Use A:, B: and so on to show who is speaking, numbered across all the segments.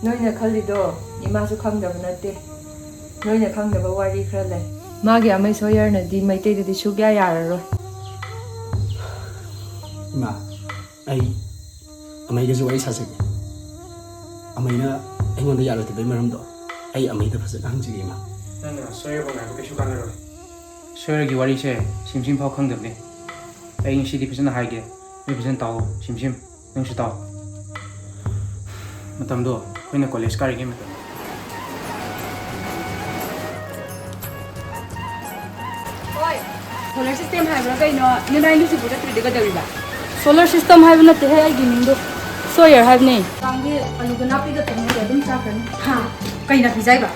A: ꯅꯣꯏꯅ ꯈꯜꯂꯤꯗꯣ ꯏꯃꯥꯁꯨ ꯈꯪꯗꯕ ꯅꯠꯇꯦ ꯅꯣꯏꯅ ꯈꯪꯗꯕ ꯋꯥꯔꯤ ꯈꯔ ꯂꯩ ꯃꯥꯒꯤ ꯑꯃꯩ ꯁꯣꯌꯔꯅꯗꯤ ꯃꯩꯇꯩꯗꯗꯤ ꯁꯨꯛꯌꯥ ꯌꯥꯔꯔꯣꯏ
B: ꯏꯃꯥ ꯑꯩ ꯑꯃꯩꯒꯁꯨ ꯋꯥꯔꯤ ꯁꯥꯖꯒꯦ ꯑꯃꯩꯅ ꯑꯩꯉꯣꯟꯗ ꯌꯥꯔꯣꯏꯗꯕꯩ ꯃꯔꯝꯗꯣ ꯑꯩ ꯑꯃꯩꯗ ꯐꯖꯅ ꯍꯪꯖꯒꯦ ꯏꯃꯥ
C: ꯅꯪꯅ ꯁꯣꯌꯔꯕꯨ ꯉꯥꯏꯕ ꯀꯩꯁꯨ ꯀꯥꯟꯅꯔꯣꯏ ꯁꯣꯌꯔꯒꯤ ꯋꯥꯔꯤꯁꯦ ꯁꯤꯝ ꯐꯥꯎ ꯈꯪꯗꯕꯅꯤ ꯑꯩ ꯉꯁꯤꯗꯤ ꯐꯖꯅ ꯍꯥꯏꯒꯦ ꯅꯣꯏ ꯐꯖꯅ ꯇꯥꯎ ꯁꯤꯝ ꯅꯪꯁꯨ ꯇꯥꯎ ꯃꯇꯝꯗꯣ ꯑꯩꯈꯣꯏꯅ ꯀꯣꯂꯦꯖ ꯀꯥꯔꯤꯉꯩ ꯃꯇꯝ
D: ꯍꯣꯏ ꯁꯣꯂꯔ ꯁꯤꯁꯇꯦꯝ ꯍꯥꯏꯕ꯭ꯔꯥ ꯀꯩꯅꯣ ꯅꯣꯏ ꯅꯨꯡꯁꯤꯕꯨ ꯆꯠꯇ꯭ꯔꯗꯤ ꯀꯩꯗꯧꯔꯤꯕ ꯁꯣꯂꯔ ꯁꯤꯁꯇꯦꯝ ꯍꯥꯏꯕ ꯅꯠꯇꯦꯍꯦ ꯑꯩꯒꯤ ꯃꯤꯡꯗꯣ ꯁꯣꯌꯔ ꯍꯥꯏꯕꯅꯦ ꯀꯥꯡꯗꯤ ꯑꯂꯨꯒ ꯅꯥꯄꯤꯒ ꯊꯣꯡꯉꯒ ꯑꯗꯨꯝ ꯆꯥꯈ꯭ꯔꯅꯤ ꯍꯥ ꯀꯩ ꯅꯥꯄꯤ ꯆꯥꯏꯕ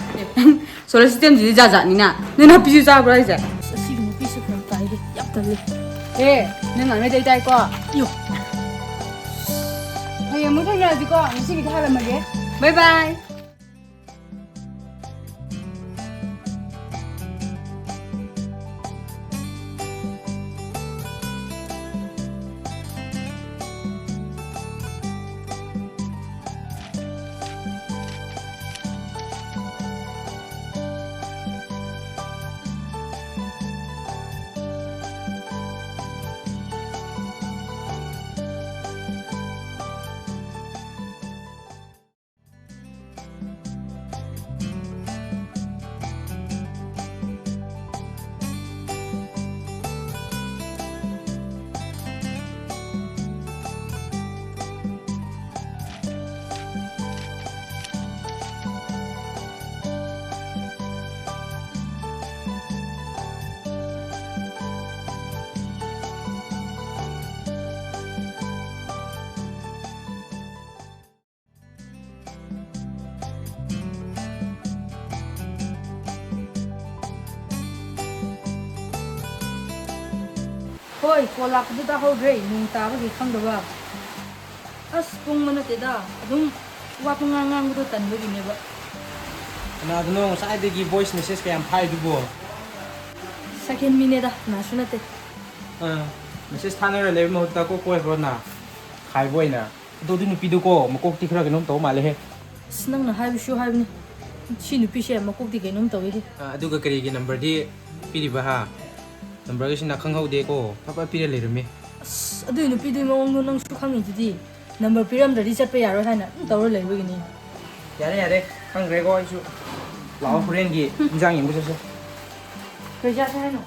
D: ꯁꯣꯂꯔ ꯁꯤꯁꯇꯦꯝꯁꯤꯗꯤ ꯖꯥꯠ ꯖꯥꯠꯅꯤꯅ ꯅꯣꯏ ꯅꯥꯄꯤꯁꯨ ꯆꯥꯕ꯭ꯔꯥ ꯍꯥꯏꯁꯦ ꯑꯁꯤꯒꯤ ꯅꯨꯄꯤꯁꯨ ꯈꯔ ꯇꯥꯏꯗꯦ ꯌꯥꯝ ꯇꯜꯂꯤ ꯅꯪ ꯉꯥꯡꯅꯗꯩ ꯇꯥꯏꯀꯣ ꯌꯣ ꯍꯌꯦꯡ ꯑꯃꯨꯛ ꯊꯦꯡꯅꯔꯁꯤꯀꯣ ꯉꯁꯤꯒꯤꯗꯤ ꯍꯥꯏꯔꯝꯃꯒꯦ ꯕꯥꯏ ꯕꯥꯏ ꯍꯣꯏ ꯀꯣꯜ ꯂꯥꯛꯄꯗꯨ ꯇꯥꯍꯧꯗ꯭ꯔꯦ ꯅꯣꯡ ꯇꯥꯕꯒꯤ ꯈꯪꯗꯕ ꯑꯁ ꯄꯨꯡꯕ ꯅꯠꯇꯦꯗ ꯑꯗꯨꯝ ꯋꯥ ꯄꯉꯥꯡ ꯉꯥꯡꯕꯗꯣ ꯇꯟꯕꯒꯤꯅꯦꯕ
C: ꯀꯅꯥꯗꯅꯣ ꯉꯁꯥꯏꯗꯒꯤ ꯚꯣꯏꯁ ꯃꯦꯁꯦꯖ ꯀꯌꯥꯝ ꯐꯥꯏꯗꯨꯕꯣ
D: ꯁꯦꯀꯦꯟ ꯃꯤꯅꯦꯗ ꯀꯅꯥꯁꯨ ꯅꯠꯇꯦ
C: ꯃꯦꯁꯦꯖ ꯊꯥꯅꯔ ꯂꯩꯕ ꯃꯍꯨꯠꯇ ꯀꯣꯛ ꯀꯣꯏꯈ꯭ꯔꯣꯅ ꯈꯥꯏꯕ ꯑꯣꯏꯅ ꯑꯗꯣ ꯑꯗꯨ ꯅꯨꯄꯤꯗꯨꯀꯣ ꯃꯀꯣꯛꯇꯤ ꯈꯔ ꯀꯩꯅꯣꯝ ꯇꯧꯕ ꯃꯥꯜꯂꯦꯍꯦ
D: ꯑꯁ ꯅꯪꯅ ꯍꯥꯏꯕꯁꯨ ꯍꯥꯏꯕꯅꯤ ꯁꯤ ꯅꯨꯄꯤꯁꯦ ꯃꯀꯣꯛꯇꯤ ꯀꯩꯅꯣꯝ ꯇꯧꯋꯤꯍꯦ
C: ꯑꯗꯨꯒ ꯀꯔꯤꯒꯤ ꯅꯝꯕꯔꯗꯤ ꯄꯤꯔꯤꯕ ꯍꯥ ꯅꯝꯕꯔꯒꯁꯤꯅ ꯈꯪꯍꯧꯗꯦꯀꯣ ꯐꯕ ꯄꯤꯔ ꯂꯩꯔꯝꯃꯤ
D: ꯑꯁ ꯑꯗꯨꯏ ꯅꯨꯄꯤꯗꯨꯒꯤ ꯃꯑꯣꯡꯗꯣ ꯅꯪꯁꯨ ꯈꯪꯉꯤꯗꯨꯗꯤ ꯅꯝꯕꯔ ꯄꯤꯔꯝꯗ꯭ꯔꯗꯤ ꯆꯠꯄ ꯌꯥꯔꯣꯏ ꯍꯥꯏꯅ ꯑꯗꯨꯝ ꯇꯧꯔ ꯂꯩꯕꯒꯤꯅꯤ
C: ꯌꯥꯔꯦ ꯈꯪꯈ꯭ꯔꯦꯀꯣ ꯑꯩꯁꯨ ꯂꯥꯛꯑꯣ ꯍꯣꯔꯦꯟꯒꯤ ꯏꯟꯖꯥꯡ ꯌꯦꯡꯕ ꯆꯠꯁꯦ
D: ꯀꯩ ꯆꯥꯁꯦ ꯍꯥꯏꯅꯣ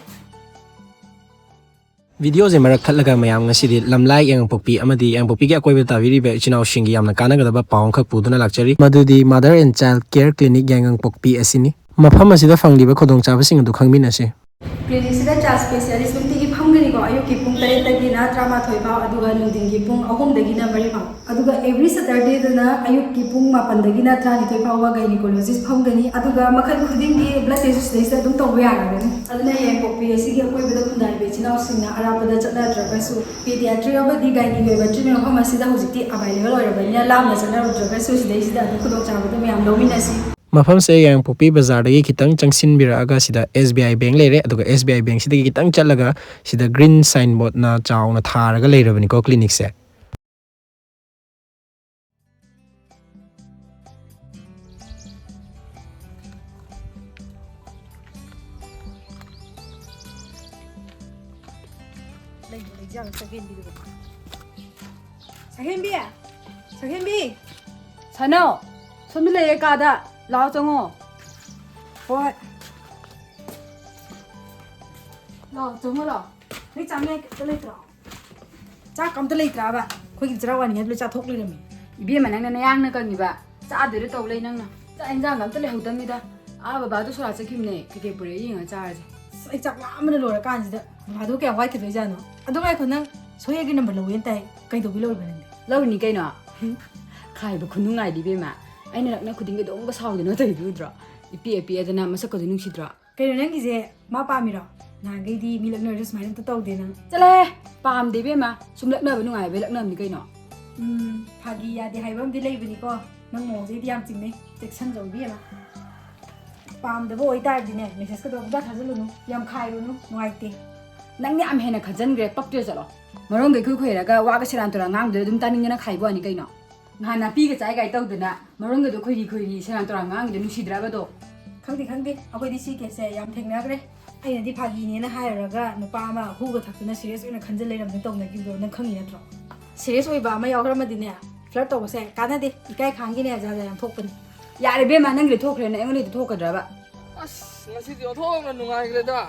B: ꯚꯤꯗꯤꯑꯣꯁꯦ ꯃꯔꯛ ꯊꯠꯂꯒ ꯃꯌꯥꯝ ꯉꯁꯤꯗꯤ ꯂꯝꯂꯥꯏ ꯌꯥꯡꯉꯪꯄꯣꯛꯄꯤ ꯑꯃꯗꯤ ꯌꯥꯡꯉꯪꯄꯣꯛꯄꯤꯒꯤ ꯑꯀꯣꯏꯕꯗ ꯇꯥꯕꯤꯔꯤꯕ ꯏꯆꯤꯜ ꯏꯅꯥꯎꯁꯤꯡꯒꯤ ꯌꯥꯝꯅ ꯀꯥꯟꯅꯒꯗꯕ ꯄꯥꯎ ꯑꯃꯈꯛ ꯄꯨꯗꯨꯅ ꯂꯥꯛꯆꯔꯤ ꯃꯗꯨꯗꯤ mother and child care clinic ꯌꯥꯡꯉꯪꯄꯣꯛꯄꯤ ꯑꯁꯤꯅꯤ ꯃꯐꯝ ꯑꯁꯤꯗ ꯐꯪꯂꯤꯕ ꯈꯨꯗꯣꯡꯆꯥꯕꯁꯤꯡ ꯑꯗꯨ ꯈꯪꯃꯤꯟꯅꯁꯤ
E: ꯀ꯭ꯂꯤꯅꯤꯛꯁꯤꯗ ꯆꯥꯏꯜ ꯁ꯭ꯄꯦꯁꯤꯌꯦꯂꯤꯁ ꯅꯨꯡꯇꯤꯒꯤ ꯐꯝꯒꯅꯤꯀꯣ ꯑꯌꯨꯛꯀꯤ ꯄꯨꯡ 8ꯗꯒꯤꯅ 12 ꯐꯥꯎ ꯑꯗꯨꯒ ꯅꯨꯡꯊꯤꯟꯒꯤ ꯄꯨꯡ 3ꯗꯒꯤꯅ 4 ꯐꯥꯎ ꯑꯗꯨꯒ ꯑꯦꯕ꯭ꯔꯤ ꯁꯦꯇꯔꯗꯦꯗꯅ ꯑꯌꯨꯛꯀꯤ ꯄꯨꯡ 7ꯗꯒꯤꯅ 12 ꯐꯥꯎꯕ ꯒꯥꯏꯅꯤꯀꯣꯂꯣꯖꯤꯁ ꯐꯝꯒꯅꯤ ꯑꯗꯨꯒ ꯃꯈꯜ ꯈꯨꯗꯤꯡꯒꯤ ꯕ꯭ꯂꯗ ꯇꯦꯁ ꯁꯤꯗꯩꯁꯤꯗ ꯑꯗꯨꯝ ꯇꯧꯕ ꯌꯥꯔꯒꯅꯤ ꯑꯗꯨꯅ ꯌꯥꯡꯉꯪꯄꯣꯛꯄꯤ ꯑꯁꯤꯒꯤ ꯑꯀꯣꯏꯕꯗ ꯈꯨꯟꯗꯥꯔꯤꯕ ꯏꯆꯤꯜ ꯏꯅꯥꯎꯁꯤꯡꯅ ꯑꯔꯥꯞꯄꯗ ꯆꯠꯅꯗ꯭ꯔꯒꯁꯨ ꯄꯦꯗꯤꯌꯥꯇ꯭ꯔꯤꯛ ꯑꯃꯗꯤ ꯒꯥꯏꯅꯤꯒꯤ ꯑꯣꯏꯕ ꯇ꯭ꯔꯤꯠꯃꯦꯟ ꯃꯐꯝ ꯑꯁꯤꯗ ꯍꯧꯖꯤꯛꯇꯤ ꯑꯦꯕꯥꯏꯂꯦꯕꯜ ꯑꯣꯏꯔꯕꯅꯤꯅ ꯂꯥꯞꯅ ꯆꯠꯅꯔꯨꯗ꯭ꯔꯒꯁꯨ ꯁꯤꯗꯩꯁꯤꯗ ꯑꯗꯨꯝ ꯈꯨꯗꯣꯡꯆꯥꯕꯗꯨ ꯃꯌꯥꯝ ꯂꯧꯃꯤꯟꯅꯁꯤ
B: ꯃꯐꯝꯁꯦ ꯌꯥꯡꯉꯪꯄꯣꯛꯄꯤ ꯕꯖꯥꯔꯗꯒꯤ ꯈꯤꯇꯪ ꯆꯪꯁꯤꯟꯕꯤꯔꯛꯑꯒ ꯁꯤꯗ SBI ꯕꯦꯡꯛ ꯂꯩꯔꯦ ꯑꯗꯨꯒ SBI ꯕꯦꯡꯛꯁꯤꯗꯒꯤ ꯈꯤꯇꯪ ꯆꯠꯂꯒ ꯁꯤꯗ ꯒ꯭ꯔꯤꯟ ꯁꯥꯏꯟ ꯕꯣꯔꯗꯅ ꯆꯥꯎꯅ ꯊꯥꯔꯒ ꯂꯩꯔꯕꯅꯤꯀꯣ ꯀ꯭ꯂꯤꯅꯤꯛꯁꯦ
D: ꯁꯛꯍꯦꯟꯕꯤ ꯁꯅꯧ ꯁꯣꯝꯗ ꯂꯩꯔꯦ ꯀꯥꯗ ꯂꯥꯛꯑꯣ ꯆꯪꯉꯣ ꯍꯣꯏ ꯂꯥꯛꯑꯣ ꯆꯪꯉꯣ ꯂꯥꯛꯑꯣ ꯅꯣꯏ ꯆꯥꯅꯤꯡꯉꯥꯏ ꯀꯩꯝꯇ ꯂꯩꯇ꯭ꯔꯣ ꯆꯥꯛ ꯑꯝꯇ ꯂꯩꯇ꯭ꯔꯥꯕ ꯑꯩꯈꯣꯏꯒꯤ ꯆꯔꯥ ꯋꯥꯅꯤꯡꯉꯥꯏ ꯂꯣꯏ ꯆꯥꯊꯣꯛ ꯂꯩꯔꯝꯃꯤ ꯏꯕꯦꯝꯃ ꯅꯪꯅ ꯅꯌꯥꯡꯅ ꯀꯪꯉꯤꯕ ꯆꯥꯗꯣꯏꯔ ꯇꯧ ꯂꯩ ꯅꯪꯅ ꯆꯥꯛ ꯏꯟꯖꯥꯡꯒ ꯑꯝꯇ ꯂꯩꯍꯧꯗꯕꯅꯤꯗ ꯕꯕꯥꯗꯣ ꯁꯣꯔꯥꯠ ꯆꯠꯈꯤꯕꯅꯦ ꯀꯩꯀꯩ ꯄꯨꯔꯛꯑꯦ ꯌꯦꯡꯉ ꯆꯥꯔꯁꯦ ꯑꯩ ꯆꯥꯛ ꯂꯥꯝꯕꯅ ꯂꯣꯏꯔꯀꯥꯟꯁꯤꯗ ꯕꯕꯥꯗꯣ ꯀꯌꯥꯝ ꯋꯥꯏꯈꯤꯗꯣꯏꯖꯥꯠꯅꯣ ꯑꯗꯣ ꯉꯥꯏꯈꯣ ꯅꯪ ꯁꯣꯌꯔꯒꯤ ꯅꯝꯕꯔ ꯂꯧꯋꯦꯅ ꯇꯥꯏ ꯀꯩꯗꯧꯕꯤ ꯂꯧꯔꯤꯕ ꯅꯪꯗꯤ
F: ꯂꯧꯔꯤꯅꯤ ꯀꯩꯅꯣ ꯈꯥꯏꯕ ꯈꯨꯅꯨꯡꯉꯥꯏꯗꯤ ꯏꯕꯦꯝꯃ ꯑꯩꯅ ꯅꯛꯅ ꯈꯨꯗꯤꯡꯒꯤ ꯑꯗꯨꯝꯒ ꯁꯥꯎꯗꯅ ꯇꯧꯔꯤꯗꯨ ꯎꯗ꯭ꯔꯣ ꯏꯄꯤꯛꯑꯗꯅ ꯃꯁꯛꯀꯗꯣ ꯅꯨꯡꯁꯤꯗ꯭ꯔꯣ
E: ꯀꯩꯅꯣ ꯅꯪꯒꯤꯁꯦ ꯃꯥ ꯄꯥꯝꯃꯤꯔꯣ ꯅꯍꯥꯟꯈꯩꯗꯤ ꯃꯤ ꯂꯛꯅꯔꯁꯨ ꯁꯨꯃꯥꯏꯅ ꯑꯝꯇ ꯇꯧꯗꯦ ꯅꯪ
F: ꯆꯠꯂꯍꯦ ꯄꯥꯝꯗꯦ ꯏꯕꯦꯝꯃ ꯁꯨꯝ ꯂꯛꯅꯕ ꯅꯨꯡꯉꯥꯏꯕꯩ ꯂꯛꯅꯕꯅꯤ ꯀꯩꯅꯣ
E: ꯐꯥꯒꯤ ꯌꯥꯗꯦ ꯍꯥꯏꯕ ꯑꯃꯗꯤ ꯂꯩꯕꯅꯤꯀോ ꯅꯪ ꯃꯑꯣꯡꯁꯦꯗꯤ ꯌꯥꯝ ꯆꯤꯡꯅꯩ ꯆꯦꯛꯁꯟꯖꯧꯕꯤ ꯑꯃ ꯄꯥꯝꯗꯕ ꯑꯣꯏꯇꯥꯔꯗꯤꯅꯦ ꯃꯦꯁꯦꯖꯀꯗꯣ ꯑꯃꯨꯛꯇ ꯊꯥꯖꯤꯜꯂꯨꯅꯨ ꯌꯥꯝ ꯈꯥꯏꯔꯨꯅꯨ ꯅꯨꯡꯉꯥꯏꯇꯦ
F: ꯅꯪꯅ ꯌꯥꯝ ꯍꯦꯟꯅ ꯈꯟꯖꯟꯈ꯭ꯔꯦ ꯄꯛꯇ꯭ꯔꯦ ꯆꯠꯂꯣ ꯃꯔꯣꯡꯒ ꯏꯈꯨ ꯈꯣꯏꯔꯒ ꯋꯥꯒ ꯁꯦꯔꯥꯟ ꯇꯨꯔꯥꯟ ꯉꯥꯡꯗꯨꯗ ꯑꯗꯨꯝ ꯇꯥꯅꯤꯡꯗꯅ ꯈꯥꯏꯕ ꯋꯥꯅꯤ ꯀꯩꯅꯣ ꯉꯍꯥꯟ ꯅꯥꯄꯤꯒ ꯆꯥꯏ ꯀꯥꯏ ꯇꯧꯗꯅ ꯃꯔꯣꯟꯒꯗꯣ ꯈꯣꯏꯔꯤ ꯁꯦꯔꯥꯟ ꯇꯧꯔꯥꯟ ꯉꯥꯡꯉꯤꯗꯣ ꯅꯨꯡꯁꯤꯗ꯭ꯔꯕꯗꯣ
E: ꯈꯪꯗꯦ ꯑꯩꯈꯣꯏꯗꯤ ꯁꯤ ꯀꯦꯁꯁꯦ ꯌꯥꯝ ꯊꯦꯡꯅꯈ꯭ꯔꯦ ꯑꯩꯅꯗꯤ ꯐꯥꯒꯤꯅꯦꯅ ꯍꯥꯏꯔꯨꯔꯒ ꯅꯨꯄꯥ ꯑꯃ ꯍꯨꯒ ꯊꯛꯇꯨꯅ ꯁꯤꯔꯤꯌꯁ ꯑꯣꯏꯅ ꯈꯟꯖꯤꯜ ꯂꯩꯔꯝꯗꯅ ꯇꯧꯅꯈꯤꯕꯗꯣ ꯅꯪ ꯈꯪꯉꯤ ꯅꯠꯇ꯭रो ꯁꯤꯔꯤꯌꯁ ꯑꯣꯏꯕ ꯑꯃ ꯌꯥꯎꯈ꯭ꯔꯃꯗꯤꯅꯦ ꯐ꯭ꯂꯔꯠ ꯇꯧꯕꯁꯦ ꯀꯥꯟꯅꯗꯦ ꯏꯀꯥꯏ ꯈꯥꯡꯒꯤꯅꯦ ꯖꯥ ꯌꯥꯝ ꯊꯣꯛꯄꯅꯤ
F: ꯌꯥꯔꯦ ꯕꯦꯝꯃ ꯅꯪꯒꯤꯗꯤ ꯊꯣꯛꯈ꯭ꯔꯦꯅ ꯑꯩꯉꯣꯟꯗꯗꯤ ꯊꯣꯛꯀꯗ꯭ꯔꯕ
G: ꯑꯁ ꯉꯁꯤꯗꯤ ꯑꯣꯟꯊꯣꯛꯅ ꯅꯨꯡꯉꯥꯏꯈ꯭ꯔꯦꯗ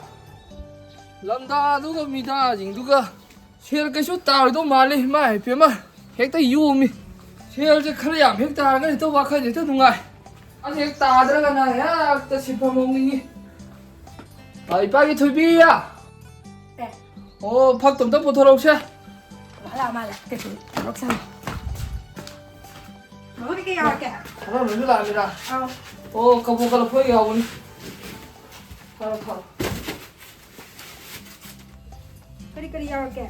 G: ꯂꯝꯗꯥꯗꯨꯒ ꯃꯤꯗꯥꯁꯤꯡꯗꯨꯒ ꯁꯦꯜ ꯀꯩꯁꯨ ꯇꯥꯔꯣꯏꯗꯧ ꯃꯥꯜꯂꯤ ꯏꯃꯥ ꯏꯄꯦꯝꯃ ꯍꯦꯛꯇ ꯌꯣꯝꯃꯤ ꯁꯦꯜꯁꯦ ꯈꯔ ꯌꯥꯝ ꯍꯦꯛ ꯇꯥꯔꯒ ꯍꯦꯛꯇ ꯋꯥꯈꯜ ꯍꯦꯛꯇ ꯅꯨꯡꯉꯥꯏ ꯑꯗꯨ ꯍꯦꯛ ꯇꯥꯗ꯭ꯔꯒꯅ ꯍꯦꯛꯇ ꯁꯤꯐꯝ ꯍꯧꯅꯤꯡꯉꯤ ꯏꯄꯥꯒꯤ ꯊꯣꯏꯕꯤꯌꯥ
E: ꯑꯦ
G: ꯑꯣ ꯐꯛꯇꯣ ꯑꯝꯇ ꯄꯨꯊꯣꯔꯛꯎꯁꯦ
E: ꯃꯥꯜꯂꯦ ꯀꯩꯁꯨ ꯊꯕꯛꯁꯪ ꯃꯍꯨꯠ ꯀꯩ ꯌꯥꯎꯔꯛꯀꯦ
G: ꯈꯔ ꯑꯃꯁꯨ ꯂꯥꯛꯑꯃꯤꯔ
E: ꯑꯥꯎ
G: ꯑꯣ ꯀꯕꯣꯛ ꯀꯂꯛꯄꯣꯏ ꯌꯥꯎꯕꯅꯤ ꯐꯔꯦ
E: ꯀꯔꯤ ꯌꯥꯎꯔꯛꯀꯦ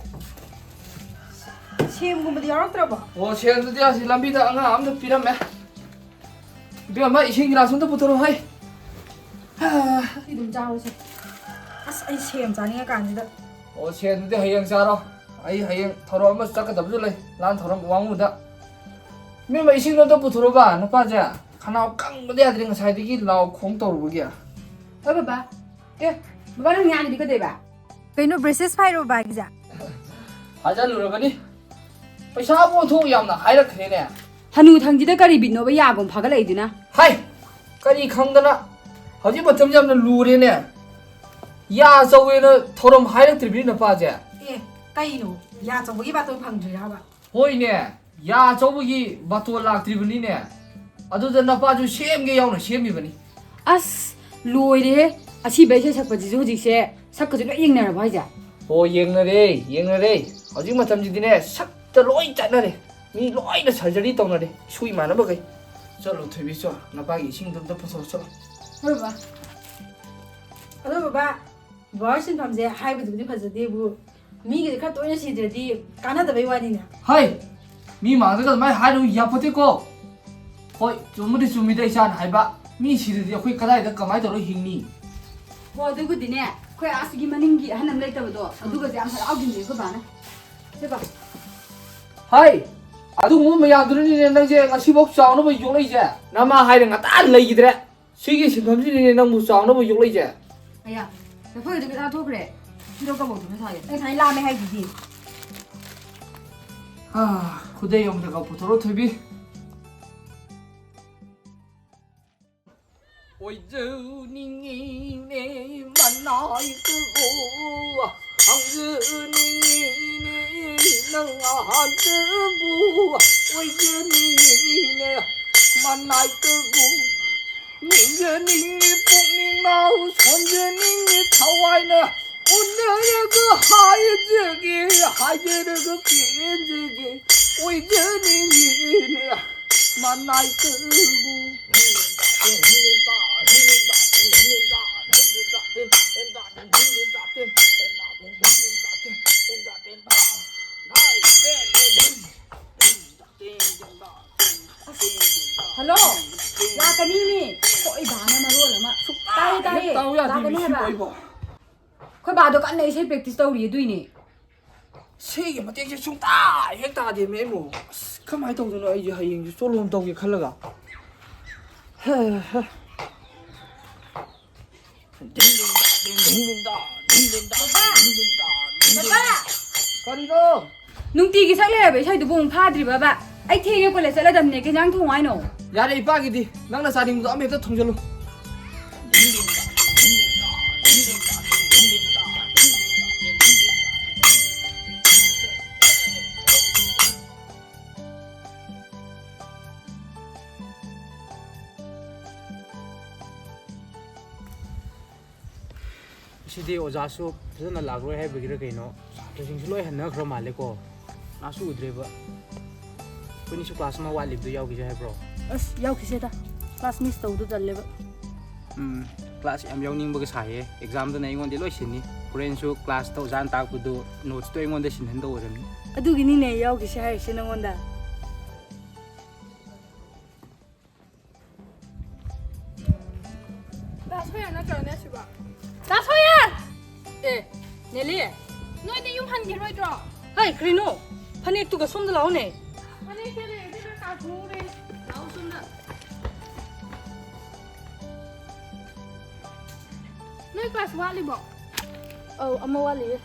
E: ꯁꯦꯝꯒꯨꯝꯕꯗꯤ ꯌꯥꯎꯔꯛꯇ꯭ꯔꯕꯣ
G: ꯑꯣ ꯁꯦꯜꯗꯨꯗꯤ ꯑꯁꯤ ꯂꯝꯕꯤꯗ ꯑꯉꯥꯡ ꯑꯃꯗ ꯄꯤꯔꯝꯃꯦ ꯏꯕꯦꯝꯃ ꯏꯁꯤꯡ ꯒꯤꯂꯥꯁ ꯑꯝꯇ ꯄꯨꯊꯣꯔꯛꯎ ꯍꯩ
E: ꯁꯤ ꯑꯗꯨꯝ ꯆꯥꯔꯨꯁꯦ ꯑꯁ ꯑꯩ ꯁꯦꯝ ꯆꯥꯅꯤꯡꯉꯀꯥꯟꯁꯤꯗ
G: ꯑꯣ ꯁꯦꯟꯗꯨꯗꯤ ꯍꯌꯦꯡ ꯆꯥꯔꯣ ꯑꯩ ꯍꯌꯦꯡ ꯊꯧꯔꯝ ꯑꯃ ꯆꯠꯀꯗꯕꯁꯨ ꯂꯩ ꯂꯥꯟ ꯊꯧꯔꯝ ꯋꯥꯡꯉꯨꯗ ꯏꯕꯦꯝꯃ ꯏꯁꯤꯡꯗꯣ ꯑꯝꯇ ꯄꯨꯊꯣꯔꯛꯎꯕ ꯅꯨꯄꯥꯁꯦ ꯈꯅꯥꯎ ꯀꯪꯕꯗ ꯌꯥꯗ꯭ꯔꯦ ꯉꯁꯥꯏꯗꯒꯤ ꯂꯥꯎ ꯈꯣꯡ ꯇꯧꯔꯨꯕꯒꯤ
F: ꯍꯣꯏ ꯕꯕꯥ ꯑꯦ ꯕꯕꯥ ꯅꯪ ꯌꯥꯝꯅꯗꯤ ꯀꯩꯗꯧꯕ
E: ꯀꯩꯅꯣ ꯕ꯭ꯔꯦꯁꯦꯁ ꯐꯥꯏꯔꯣ ꯕꯥꯒꯤꯁꯦ
G: ꯊꯥꯖꯜꯂꯨꯔꯕꯅꯤ ꯄꯩꯁꯥꯕꯨ ꯑꯣꯟꯊꯣꯛ ꯌꯥꯝꯅ ꯍꯥꯏꯔꯛꯈ꯭ꯔꯦꯅꯦ
F: ꯍꯅꯨ ꯊꯪꯁꯤꯗ ꯀꯔꯤ ꯕꯤꯠꯅꯣꯕ ꯌꯥꯒꯨꯝ ꯐꯥꯒꯠꯂꯛꯏꯗꯨꯅ
G: ꯍꯥꯏ ꯀꯔꯤ ꯈꯪꯗꯅ ꯍꯧꯖꯤꯛ ꯃꯇꯝꯁꯦ ꯌꯥꯝꯅ ꯂꯨꯔꯦꯅꯦ ꯌꯥ ꯆꯧꯋꯦꯅ ꯊꯧꯔꯝ ꯍꯥꯏꯔꯛꯇ꯭ꯔꯤꯕꯅꯤ ꯅꯨꯄꯥꯁꯦ
E: ꯑꯦ ꯀꯩꯅꯣ ꯌꯥ ꯆꯧꯕꯒꯤ ꯕꯥꯇꯣꯟ ꯐꯪꯗ꯭ꯔꯤꯔꯕ
G: ꯍꯣꯏꯅꯦ ꯌꯥ ꯆꯧꯕꯒꯤ ꯕꯥꯇꯣꯟ ꯂꯥꯛꯇ꯭ꯔꯤꯕꯅꯤꯅꯦ ꯑꯗꯨꯗ ꯅꯄꯥꯁꯨ ꯁꯦꯝꯒꯦ ꯌꯥꯎꯅ ꯁꯦꯝꯃꯤꯕꯅꯤ
F: ꯑꯁ ꯂꯣꯏꯔꯦꯍꯦ ꯑꯁꯤꯕ ꯏꯁꯩ ꯁꯛꯄꯁꯤꯁꯨ ꯍꯧꯖꯤꯛꯁꯦ ꯁꯛꯀꯁꯨ ꯂꯣꯏ ꯌꯦꯡꯅꯔꯕ ꯍꯥꯏꯁꯦ
G: ꯑꯣ ꯌꯦꯡꯅꯔꯦ ꯍꯧꯖꯤꯛ ꯃꯇꯝꯁꯤꯗꯤꯅꯦ ꯁꯛꯇ ꯂꯣꯏ ꯆꯠꯅꯔꯦ ꯃꯤ ꯂꯣꯏꯅ ꯁꯔꯖꯔꯤ ꯇꯧꯅꯔꯦ ꯏꯁꯨ ꯏꯃꯥꯟꯅꯕꯈꯩ ꯆꯠꯂꯣ ꯊꯣꯏꯕꯤ ꯆꯣ ꯅꯄꯥꯒꯤ ꯏꯁꯤꯡꯗꯣ ꯑꯝꯇ ꯄꯨꯊꯣꯔꯛ ꯆꯠꯂꯣ
F: ꯍꯣꯏ ꯕꯕꯥ
E: ꯑꯗꯣ ꯕꯕꯥ ꯕꯕꯥ ꯁꯤꯟꯐꯝꯁꯦ ꯍꯥꯏꯕꯗꯨꯕꯨꯗꯤ ꯐꯖꯗꯦꯕꯨ ꯃꯤꯒꯤꯗꯤ ꯈꯔ ꯇꯣꯏꯅ ꯁꯤꯗ꯭ꯔꯗꯤ ꯀꯥꯟꯅꯗꯕꯩ ꯋꯥꯅꯤꯅꯦ
G: ꯍꯥꯏ ꯃꯤ ꯃꯥꯡꯗꯒ ꯑꯗꯨꯃꯥꯏꯅ ꯍꯥꯏꯔꯨ ꯌꯥꯄꯣꯠꯇꯦꯀꯣ ꯍꯣꯏ ꯆꯨꯝꯕꯨꯗꯤ ꯆꯨꯝꯃꯤꯗ ꯏꯆꯥꯅ ꯍꯥꯏꯕ ꯃꯤ ꯁꯤꯗꯗꯤ ꯑꯩꯈꯣꯏ ꯀꯗꯥꯏꯗ ꯀꯃꯥꯏꯅ ꯇꯧꯔꯒ ꯍꯤꯡꯅꯤ
F: ꯍꯣ ꯑꯗꯨꯕꯨꯗꯤꯅꯦ ꯑꯩꯈꯣꯏ ꯑꯁꯤꯒꯤ ꯃꯅꯤꯡꯒꯤ ꯑꯍꯟ ꯑꯃ ꯂꯩꯇꯕꯗꯣ ꯑꯗꯨꯒꯁꯦ ꯌꯥꯝ ꯍꯔꯥꯎꯈꯤꯅꯦ ꯑꯩꯈꯣꯏ ꯕꯥꯅ ꯁꯦꯕ
G: ꯍꯥꯏ ꯑꯗꯨꯒꯨꯝꯕ ꯃꯌꯥꯝꯗꯨꯅꯅꯦ ꯅꯪꯁꯦ ꯉꯁꯤꯐꯥꯎ ꯆꯥꯎꯅꯕ ꯌꯣꯛꯂꯛꯏꯁꯦ ꯅꯃꯥ ꯍꯥꯏꯔ ꯉꯇꯥ ꯂꯩꯈꯤꯗ꯭ꯔꯦ ꯁꯤꯒꯤ ꯁꯤꯟꯐꯝꯁꯤꯅꯅꯦ ꯅꯪꯕꯨ ꯆꯥꯎꯅꯕ ꯌꯣꯛꯂꯛꯏꯁꯦ
F: ꯑꯌꯥ ꯂꯐꯣꯏꯒꯗꯨ ꯀꯗꯥ ꯊꯣꯛꯈ꯭ꯔꯦ ꯁꯤꯗꯣ ꯀꯕꯣꯛꯇꯨꯅ ꯁꯥꯒꯦ
E: ꯑꯩ ꯉꯁꯥꯏ ꯂꯥꯝꯃꯦ ꯍꯥꯏꯗꯨꯗꯤ
G: ꯈꯨꯗꯩ ꯑꯃꯗꯒ ꯄꯨꯊꯣꯔꯛ ꯊꯣꯏꯕꯤ 어쩌니네 만나이끄고 황금이네 능아뜨고 어쩌니네 만나이끄고 민전이니 뽕니나우 손전이니 타와이네 오늘의 그 하이즈기 하이즈를 그 빈즈기 어쩌니네 만나이끄고
F: ꯍꯜꯂꯣ ꯂꯥꯛꯀꯅꯤꯅꯦ ꯍꯣꯏ ꯕꯥꯅ ꯃꯔꯣꯜ ꯑꯃ ꯇꯥꯏꯌꯦ ꯂꯥꯛꯀꯅꯤ ꯍꯥꯏꯕ ꯑꯩꯈꯣꯏ ꯕꯥꯗꯣ ꯀꯟꯅ ꯏꯁꯩ ꯄ꯭ꯔꯦꯛꯇꯤꯁ ꯇꯧꯔꯤ ꯑꯗꯨꯏꯅꯦ
G: ꯁꯤꯒꯤ ꯃꯇꯦꯡꯁꯦ ꯁꯨꯡꯇꯥ ꯍꯦꯛ ꯇꯥꯗꯦꯃꯦ ꯑꯩꯕꯨ ꯑꯁ ꯀꯃꯥꯏꯅ ꯇꯧꯗꯣꯏꯅꯣ ꯑꯩꯁꯦ ꯍꯌꯦꯡꯁꯦ ꯆꯣꯂꯣꯝ ꯇꯧꯒꯦ ꯈꯜꯂꯒ ꯀꯔꯤꯅꯣ
F: ꯅꯨꯡꯇꯤꯒꯤ ꯁꯛ ꯂꯩꯔꯕ ꯏꯁꯩꯗꯨꯕꯨ ꯑꯃꯨꯛ ꯐꯥꯗ꯭ꯔꯤꯕꯕ ꯑꯩ ꯊꯦꯡꯉꯦ ꯀꯣꯂꯦꯖ ꯆꯠꯂꯗꯝꯅꯦ ꯀꯩ ꯏꯟꯖꯥꯡ ꯊꯣꯡ ꯍꯥꯏꯅꯣ
G: ꯌꯥꯔꯦ ꯏꯄꯥꯒꯤꯗꯤ ꯅꯪꯅ ꯆꯥꯅꯤꯡꯕꯗꯣ ꯑꯃ ꯍꯦꯛꯇ ꯊꯣꯡꯖꯜꯂꯨ
C: ꯁꯤꯗꯤ ꯑꯣꯖꯥꯁꯨ ꯐꯖꯅ ꯂꯥꯛꯂꯣꯏ ꯍꯥꯏꯕꯒꯤꯔ ꯀꯩꯅꯣ ꯁꯥꯇ꯭ꯔꯁꯤꯡꯁꯨ ꯂꯣꯏ ꯍꯟꯅꯈ꯭ꯔ ꯃꯥꯜꯂꯦꯀꯣ ꯀ꯭ꯂꯥꯁꯁꯨ ꯎꯗ꯭ꯔꯦꯕ ꯑꯩꯈꯣꯏꯅꯤꯁꯨ ꯀ꯭ꯂꯥꯁ ꯑꯃ ꯋꯥꯠꯂꯤꯕꯗꯣ ꯌꯥꯎꯈꯤꯁꯦ ꯍꯥꯏꯕ꯭ꯔꯣ
F: ꯑꯁ ꯌꯥꯎꯈꯤꯁꯦꯗ ꯀ꯭ꯂꯥꯁ ꯃꯤꯁ ꯇꯧꯗꯣ ꯇꯜꯂꯦꯕ
C: ꯀ꯭ꯂꯥꯁ ꯌꯥꯝ ꯌꯥꯎꯅꯤꯡꯕꯒ ꯁꯥꯏꯌꯦ ꯑꯦꯛꯖꯥꯝꯗꯅ ꯑꯩꯉꯣꯟꯗ ꯂꯣꯏ ꯁꯤꯟꯅꯤ ꯍꯣꯔꯦꯟꯁꯨ ꯀ꯭ꯂꯥꯁꯇ ꯑꯣꯖꯥꯅ ꯇꯥꯛꯄꯗꯨ ꯅꯣꯠꯁꯇꯣ ꯑꯩꯉꯣꯟꯗ ꯁꯤꯟꯍꯟꯗ ꯑꯣꯏꯔꯝꯅꯤ
F: ꯑꯗꯨꯒꯤꯅꯤꯅꯦ ꯌꯥꯎꯈꯤꯁꯦ ꯍꯥꯏꯔꯤꯁꯦ ꯅꯪꯉꯣꯟꯗ
H: ꯁꯣꯌꯥ ꯅꯠꯇ꯭ꯔꯣꯅꯦ ꯁꯤꯕꯣ
F: ꯇꯥ ꯁꯣꯌꯥ ꯑꯦ ꯅꯦꯂꯤ
H: ꯅꯣꯏꯗꯤ ꯌꯨꯝ ꯍꯟꯈꯤꯔꯣꯏꯗ꯭ꯔꯣ
F: ꯍꯥꯏ ꯀꯔꯤꯅꯣ ꯐꯅꯦꯛꯇꯨꯒ ꯁꯣꯝꯗ ꯂꯥꯛꯑꯣꯅꯦ
H: ꯐꯅꯦꯛ ꯁꯦꯠꯂꯦ ꯀꯥꯊꯣꯛꯑꯣ Nơi class wali bỏ.
F: ꯑꯃ ꯋꯥꯠꯂꯤꯌꯦ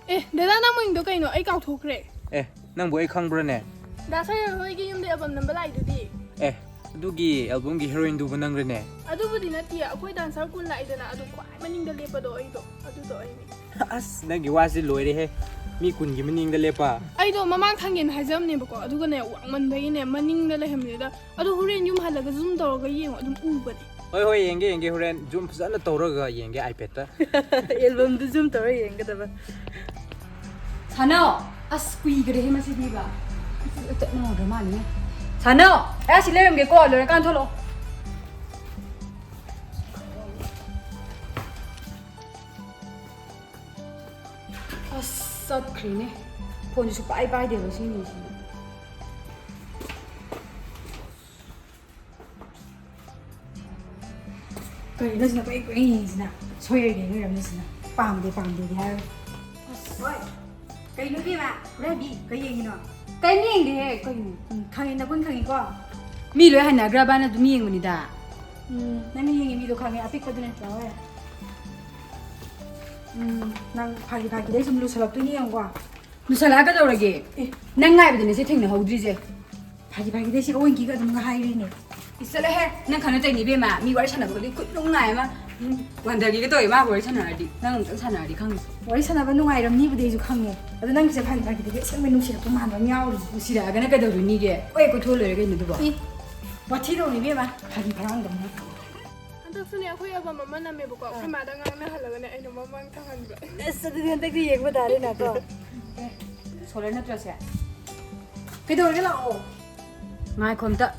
H: Ê, để ra năm mình được cái nữa ấy cao thuộc rẻ.
C: เอ๊ะนั่งบ่ไอ้ข้างบนเนี่ย
H: Đã xây rồi hơi cái nhung để bầm nằm lại được đi.
C: เอ๊ะดูกี่แอลบั้มกี่ฮีโร่อินดูบันนังเลยเนี่ย
H: À tôi vừa đi nói tiệt, tôi đang sao cũng lại rồi nè, tôi quái mà nhìn được liệp đồ ấy đồ, tôi đồ ấy.
C: อัสนั่งกี่ว่าสิรวยดิเฮ้มีกุนกี่มันยิงได้เลยป่ะ
H: Ấy đồ mà mang thằng nhìn hay dâm này bọc, tôi cái này quảng mình thấy này mà nhìn được là hầm gì đó. Tôi hồi nhung hay là cái zoom đồ cái gì mà tôi u bật.
C: เฮ้ยเยังฮูเรนจุ่มสั่นแล้วตัวเราก็ยังไอแพดอ่ะ
F: 앨범도 좀 덜어 얘기하다 봐 사너 아 스퀴 그래 해마 시디바 너 얼마니 사너 야 실례면 게 꼬아 너네 깐토로 아싸 그러네 본주 빠이빠이 되고 신이지
E: Cái nó là cái gì nè, xoay để người làm gì nè, bằng để thì hay. Ôi, cái nó kia mà, đây đi, cái gì nữa?
F: cái niên đi cái
E: Khang nó cũng khang quá.
F: mi lo hana grabana du mi ngonida
E: Nãy mình nhìn video khang apik có được rồi. Nang phagi đấy xong lúc sau tôi nhìn qua.
F: 누살아 가져오라게 낭나이거든 이제 탱네 허우드리제
E: Phagi đấy sẽ có anh kia cái hay đi nè.
F: 있어라 해난 가는 때 니베 마 미월 차나 거기 꿀롱나야 완다기게 또 이마 월 차나리 난 엄청 차나리 강
E: Wari sana ba nungai ram ni bu dei ju khang ne. Ado nang se phagi đấy sẽ mình nung sẽ có màn vào nhau rồi.
F: 무시라 가나 가도 니게 왜 고톨을 게 누구 봐
E: Và thi đồ này biết mà, phagi phang đồng nó.
H: Anh tôi xin tôi album mà nằm mẹ bọc, cái mà đang ngang nó là cái này nó mang thằng anh vậy.
E: Sao tự nhiên cái gì cũng đã đi nè cô.
F: 소리나 들었어
E: Cái đồ cái lọ.
F: 마이 콘다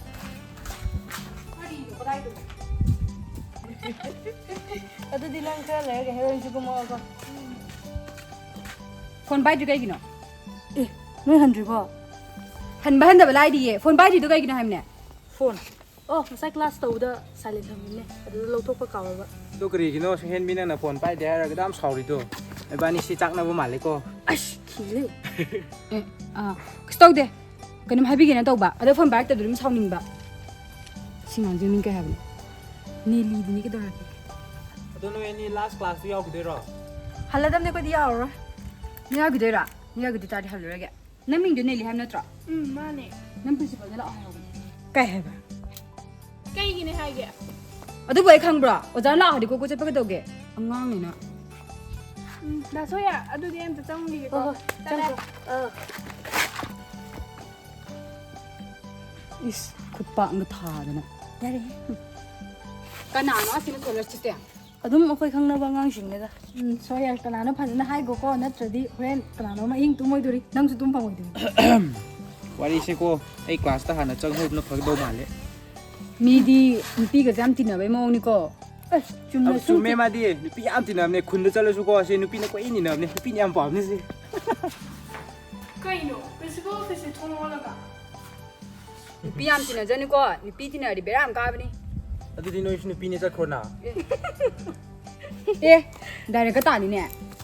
E: Ado đi lang cái lấy cái hơi chứ cũng mò con.
F: 폰 바이드 가이기노
E: Ê, nói hẳn rồi cô.
F: 한 바한다 발라이디에 폰 바이드도 가이기노 하면네
E: Phone. Masai class tàu đó silent thầm nè. Ado lâu thuốc có cầu rồi.
C: ตัวกรีกินโน่เห็นมีนั่นน่ะฝนไปเดี๋ยวเราก็ด้ามสาวดิตัวไอ้บ้านนี้สิจักนะบ่หมาเลยก็
E: Ash, kile.
F: 아 스톡데 그럼 하비게나 또봐 어디 폰 바이드 들으면 사오닝바 신경 좀 민가 하면 닐리드니 게 돌아게
C: ตัวนู้นนี่ last class ที่เอาไปด้วยหรอ
E: Haladam ne ko di aura.
F: 내가 그대라 내가 그대 다리 하려게 난 민도 닐리 하면 너트라
H: Mane.
F: 난 프린시퍼 내가 하고
E: Cái hay ba.
H: Cái gì này hay kìa.
F: 어디 왜 강브라 어잘 나 하디 고고 잡게 도게 엉망이나
H: Đã số à, tôi đi em từ trong đi kìa.
F: 이스 굿바 안 타잖아
E: Yari.
F: 까나 안 왔으면 돌렸을 때야
E: Adum akoy khang na bangang sing ne da. So yar kana na phana hai go ko na tradi wen kana no ma ing tu moi duri. Nang su tum phang moi duri.
C: วารีเซโกไอ้คลาสทหารจังหูนกพักโดมาเลย
F: 미디 누피가 잠티나 왜 먹으니까
E: Chum
C: เอา
E: na
C: ซู
E: su
C: เมมาดินุปีอัมตินามเนี่ยคุณจะเล่าสุโกเซนุปีนักว่าอินี่นามเนี่ยนุปีนี่อัมปอบนี่สิ
H: Cái gì nữa, principal office 통화하다가.
F: 누피 잠티나 저니까 누피티나 리베람 가버니
C: แล้วที่โน้นนุปีนี่จะคนอ่ะ
F: 예 나래가 따니네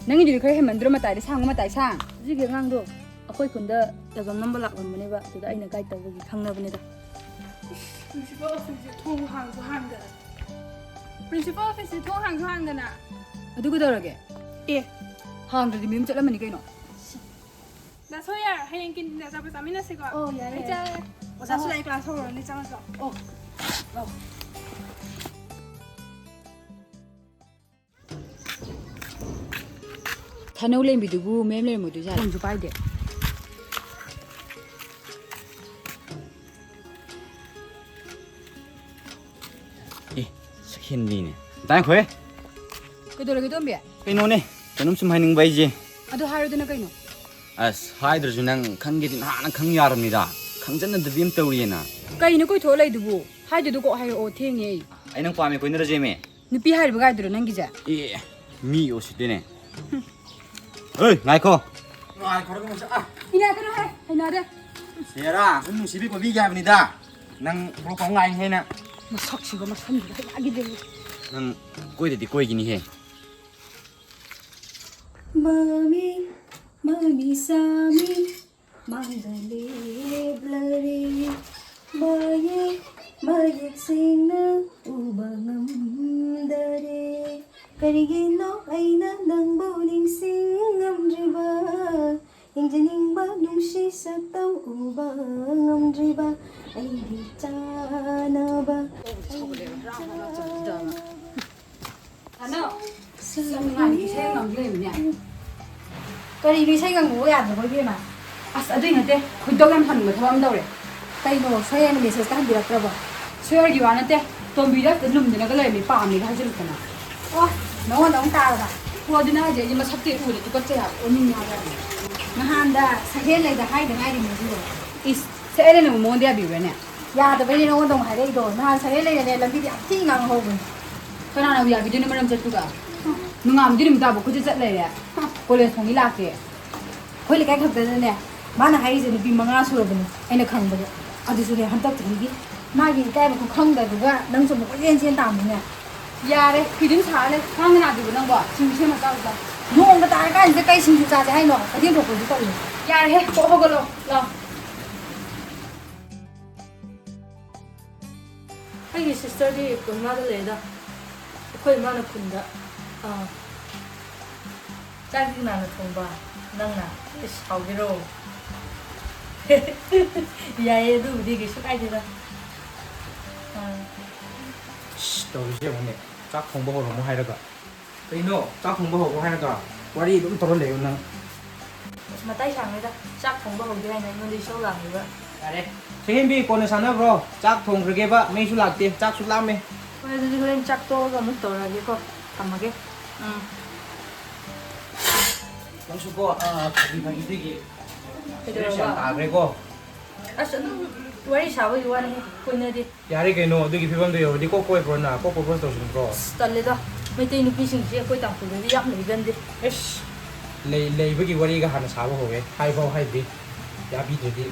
F: 능이 줄이 그래 만들어 맞다리 상어 맞다리 상
E: Ji ge ngang do. Akoy kun da da gam number lak ban ne ba. Tu da ai na kai ta gi khang na ban ne da.
H: Principal office 통화하는 거. Principal office 통화하는 거나.
F: 누구 더러게
H: 예.
F: 하은들이 밈 쩔라면 이거노
H: Đã số à, hay anh kinh là sao bây giờ mình nó sẽ gọi.
E: Yeah.
H: Bây giờ.
E: Sa su lai class ho ni chang sa.
F: 타노레 미두부 맴레 모두 자 좀 봐야 돼
I: ê sắc hiền gì nè tai khỏe
F: 그 더러게 덤비야
I: cái nô này cái nôm xum hai nâng bay gì
F: 아도 하루드나 그이노
I: à hai đứa chúng năng khăn cái tin hạ năng khăn nhà rồi nè khăn chân là từ viêm tàu đi nè
F: 까이노 거이 돌아이 두부 하이드도 거 하이 오탱이
I: anh năng qua mày quên nữa gì mẹ
F: 누피 하이드 가이드로 남기자
I: ê mi ô xịt đây nè ơi ngài cô
C: ngài có cái gì à
F: 이나 그노 해 하이나데
I: thế ra cũng xịt có vi game nè ta năng pro có ngài hay nè
F: 뭐 석시고 막 선비가 하기 되고
I: năng quay thì quay gì nè
E: Mami, mami sami, mandali blurry. Maye, maye sing na ubangam dare. ꯀꯔꯤꯒꯤꯅꯣ ꯑꯩꯅ ꯅꯪꯕꯨ ꯅꯤꯡꯁꯤꯡꯉꯝꯗ꯭ꯔꯤꯕ ꯌꯦꯡꯖꯅꯤꯡꯕ ꯅꯨꯡꯁꯤ ꯁꯛꯇꯝ ꯎꯕ ꯉꯝꯗ꯭ꯔꯤꯕ ꯑꯩꯒꯤ ꯆꯥꯅꯕ
D: ꯀꯔꯤꯅꯣ ꯏꯁꯩ ꯉꯪꯕ ꯌꯥꯗ꯭ꯔꯕꯣ 이ꯕꯦꯝꯃ ꯑꯁ ꯑꯗꯨꯏ ꯅꯠꯇꯦ ꯈꯣꯏꯗꯧ ꯌꯥꯝ ꯍꯟꯕ ꯊꯕꯛ ꯑꯃ ꯇꯧꯔꯦ ꯀꯩꯅꯣ ꯁꯣꯌꯔꯅ ꯃꯦꯁꯦꯖꯇ ꯍꯟꯕꯤꯔꯛꯇ꯭ꯔꯕꯣ ꯁꯣꯌꯔꯒꯤ ꯋꯥ ꯅꯠꯇꯦ ꯇꯣꯝꯕꯤꯗ ꯂꯨꯝꯗꯅꯒ ꯂꯩꯔꯝꯃꯤ ꯄꯥꯝꯃꯤꯒ ꯍꯥꯏꯖꯤꯜꯂꯛꯇꯅ ꯑꯣ ꯅꯉꯣꯟꯗ ꯑꯃꯨꯛ ꯇꯥꯔꯕ ꯍꯣ ꯑꯗꯨꯅ ꯍꯥꯏꯁꯦ ꯑꯩꯁꯦ ꯃꯁꯛꯇꯤ ꯎꯔꯦ ꯇꯨꯀꯠꯆꯩ ꯍꯥꯏꯕ ꯑꯣꯅꯤꯡꯉꯦ ꯍꯥꯏꯕ ꯅꯍꯥꯟꯗ ꯁꯍꯦꯜꯂꯩꯗ ꯍꯥꯏꯗ ꯉꯥꯏꯔꯤꯅꯦ ꯑꯗꯨꯗꯣ ꯏꯁ ꯁꯍꯦꯜꯂꯩꯅ ꯑꯃꯨꯛ ꯃꯉꯣꯟꯗ ꯌꯥꯕꯤꯕ꯭ꯔꯅꯦ ꯌꯥꯗꯕꯩꯅꯦ ꯅꯉꯣꯟꯗ ꯑꯃꯨꯛ ꯍꯥꯏꯔꯛꯏꯗꯣ ꯅꯍꯥꯟ ꯁꯍꯦꯜꯂꯩꯅꯅꯦ ꯂꯝꯕꯤꯗ ꯌꯥꯝ ꯊꯤ ꯉꯥꯡꯍꯧꯕꯅꯤ ꯀꯅꯥꯅꯕꯨ ꯌꯥꯕꯤꯗꯣꯏꯅꯣ ꯃꯔꯝ ꯆꯠꯇꯨꯒ ꯅꯨꯡꯉꯥꯝꯗꯤ ꯅꯨꯃꯤꯠ ꯇꯥꯕ ꯈꯨꯠꯆꯠ ꯆꯠ ꯂꯩꯔꯦ ꯀꯣꯂꯦꯖ ꯐꯣꯡꯗꯤ ꯂꯥꯛꯇꯦ ꯑꯩꯈꯣꯏ ꯂꯩꯀꯥꯏ ꯈꯛꯇꯗꯅꯦ ꯃꯥꯅ ꯍꯥꯏꯔꯤꯁꯦ ꯅꯨꯄꯤ 5 ꯁꯨꯔꯕꯅꯤ ꯑꯩꯅ ꯈꯪꯕꯗ ꯑꯗꯨꯁꯨꯅꯦ ꯍꯟꯗꯛ ꯆꯍꯤꯒꯤ ꯃꯥꯒꯤ ꯏꯀꯥꯏꯕ ꯈꯨꯈꯪꯗꯗꯨꯒ ꯅꯪꯁꯨ ꯑꯃꯨꯛ ꯀꯣꯏꯆꯦꯟ ꯆꯦꯟ ꯇꯥꯝꯅꯤꯅꯦ ꯌꯥꯔꯦ ꯐꯤꯗꯤꯝ ꯁꯥꯔ ꯂꯩ ꯈꯥꯡ ꯅꯥꯗ꯭ꯔꯤꯕ ꯅꯪꯕꯣ ꯁꯤꯡꯖꯨ ꯁꯦꯝꯃ ꯆꯥꯎꯗ ꯅꯣꯡꯒ ꯇꯥꯔꯀꯥꯟꯁꯤꯗ ꯀꯩ ꯁꯤꯡꯖꯨ ꯆꯥꯁꯦ ꯍꯥꯏꯅꯣ ꯀꯩꯊꯦꯜ ꯊꯣꯛꯄꯁꯨ ꯇꯧꯏ ꯌꯥꯔꯦꯍꯦ ꯀꯣꯛ ꯍꯧꯒꯠꯂꯣ ꯂꯥꯎ
A: ꯑꯩꯒꯤ ꯁꯤꯁꯇꯔꯗꯤ ꯀꯣꯏꯃꯥꯗ ꯂꯩꯌꯦꯗ ꯑꯩꯈꯣꯏ ꯏꯃꯥꯅ ꯈꯨꯟꯗ ꯆꯥꯛꯇꯤ ꯀꯅꯥꯅ ꯊꯣꯡꯕ ꯅꯪꯅ ꯏꯁ ꯍꯥꯎꯒꯦꯔꯣ ꯌꯥꯏꯌꯦ ꯑꯗꯨꯕꯨꯗꯤ ꯀꯩꯁꯨ ꯀꯥꯏꯗꯦꯗ
C: ꯇꯧꯔꯤꯁꯦ ꯌꯦꯡꯉꯨꯅꯦ ꯆꯥꯛ ꯊꯣꯡꯕ ꯍꯧꯔꯝꯃꯣ ꯍꯥꯏꯔꯒ ꯀꯩꯅꯣ ꯆꯥꯛ ꯊꯣꯡꯕ ꯍꯧꯔꯣ ꯍꯥꯏꯔꯒ ꯋꯥꯔꯤ ꯑꯗꯨꯝ ꯇꯧꯔ ꯂꯩꯌꯣ ꯅꯪ
A: ꯃꯇꯥꯏ ꯁꯥꯡꯉꯩꯗ ꯆꯥꯛ ꯊꯣꯡꯕ ꯍꯧꯗꯦ ꯍꯥꯏꯅ ꯑꯩꯉꯣꯟꯗ ꯏꯁꯧ ꯂꯥꯡꯉꯤꯕ
C: ꯌꯥꯔꯦ ꯁꯦꯝꯕꯤ ꯀꯣꯟꯅ ꯁꯥꯟꯅꯕ꯭ꯔꯣ ꯆꯥꯛ ꯊꯣꯡꯈ꯭ꯔꯒꯦꯕ ꯃꯩꯁꯨ ꯂꯥꯛꯇꯦ ꯆꯥꯛꯁꯨ ꯂꯥꯝꯃꯦ
A: ꯍꯣꯏ ꯑꯗꯨꯗꯤ ꯍꯣꯔꯦꯟ ꯆꯥꯛ ꯇꯣꯛꯑꯒ ꯑꯃꯨꯛ ꯇꯧꯔꯛꯑꯒꯦꯀꯣ ꯊꯝꯃꯒꯦ
C: ꯅꯪꯁꯨꯀꯣ ꯐꯥꯒꯤꯗꯒꯤ ꯁꯦꯔꯤꯌꯁ ꯌꯥꯝ
A: ꯀꯩꯗꯧꯔꯕ
C: ꯇꯥꯈ꯭ꯔꯦꯀꯣ
A: ꯑꯁ ꯑꯗꯨꯝ ꯋꯥꯔꯤ ꯁꯥꯕꯒꯤ ꯋꯥꯅꯤ ꯀꯣꯏꯅꯗꯦ
C: ꯌꯥꯔꯦ ꯀꯩꯅꯣ ꯑꯗꯨꯒꯤ ꯐꯤꯕꯝꯗꯣ ꯌꯧꯔꯗꯤ ꯀꯣꯛ ꯀꯣꯏꯕ꯭ꯔꯣꯅ ꯀꯣꯛ ꯄ꯭ꯔꯣꯄꯣꯁ ꯇꯧꯁꯤꯟꯕ꯭ꯔꯣ
A: ꯑꯁ ꯇꯜꯂꯦꯗ ꯃꯩꯇꯩ ꯅꯨꯄꯤꯁꯤꯡꯁꯦ ꯑꯩꯈꯣꯏ ꯇꯥꯡꯈꯨꯜꯗꯗꯤ ꯌꯥꯝ ꯂꯩꯒꯟꯗꯦ
C: ꯑꯦꯁ ꯂꯩꯕꯒꯤ ꯋꯥꯔꯤꯒ ꯍꯥꯟꯅ ꯁꯥꯕ ꯍꯧꯋꯦ ꯍꯥꯏꯐꯥꯎ ꯍꯥꯏꯗ꯭ꯔꯤ ꯌꯥꯕꯤꯗ꯭ꯔꯗꯤ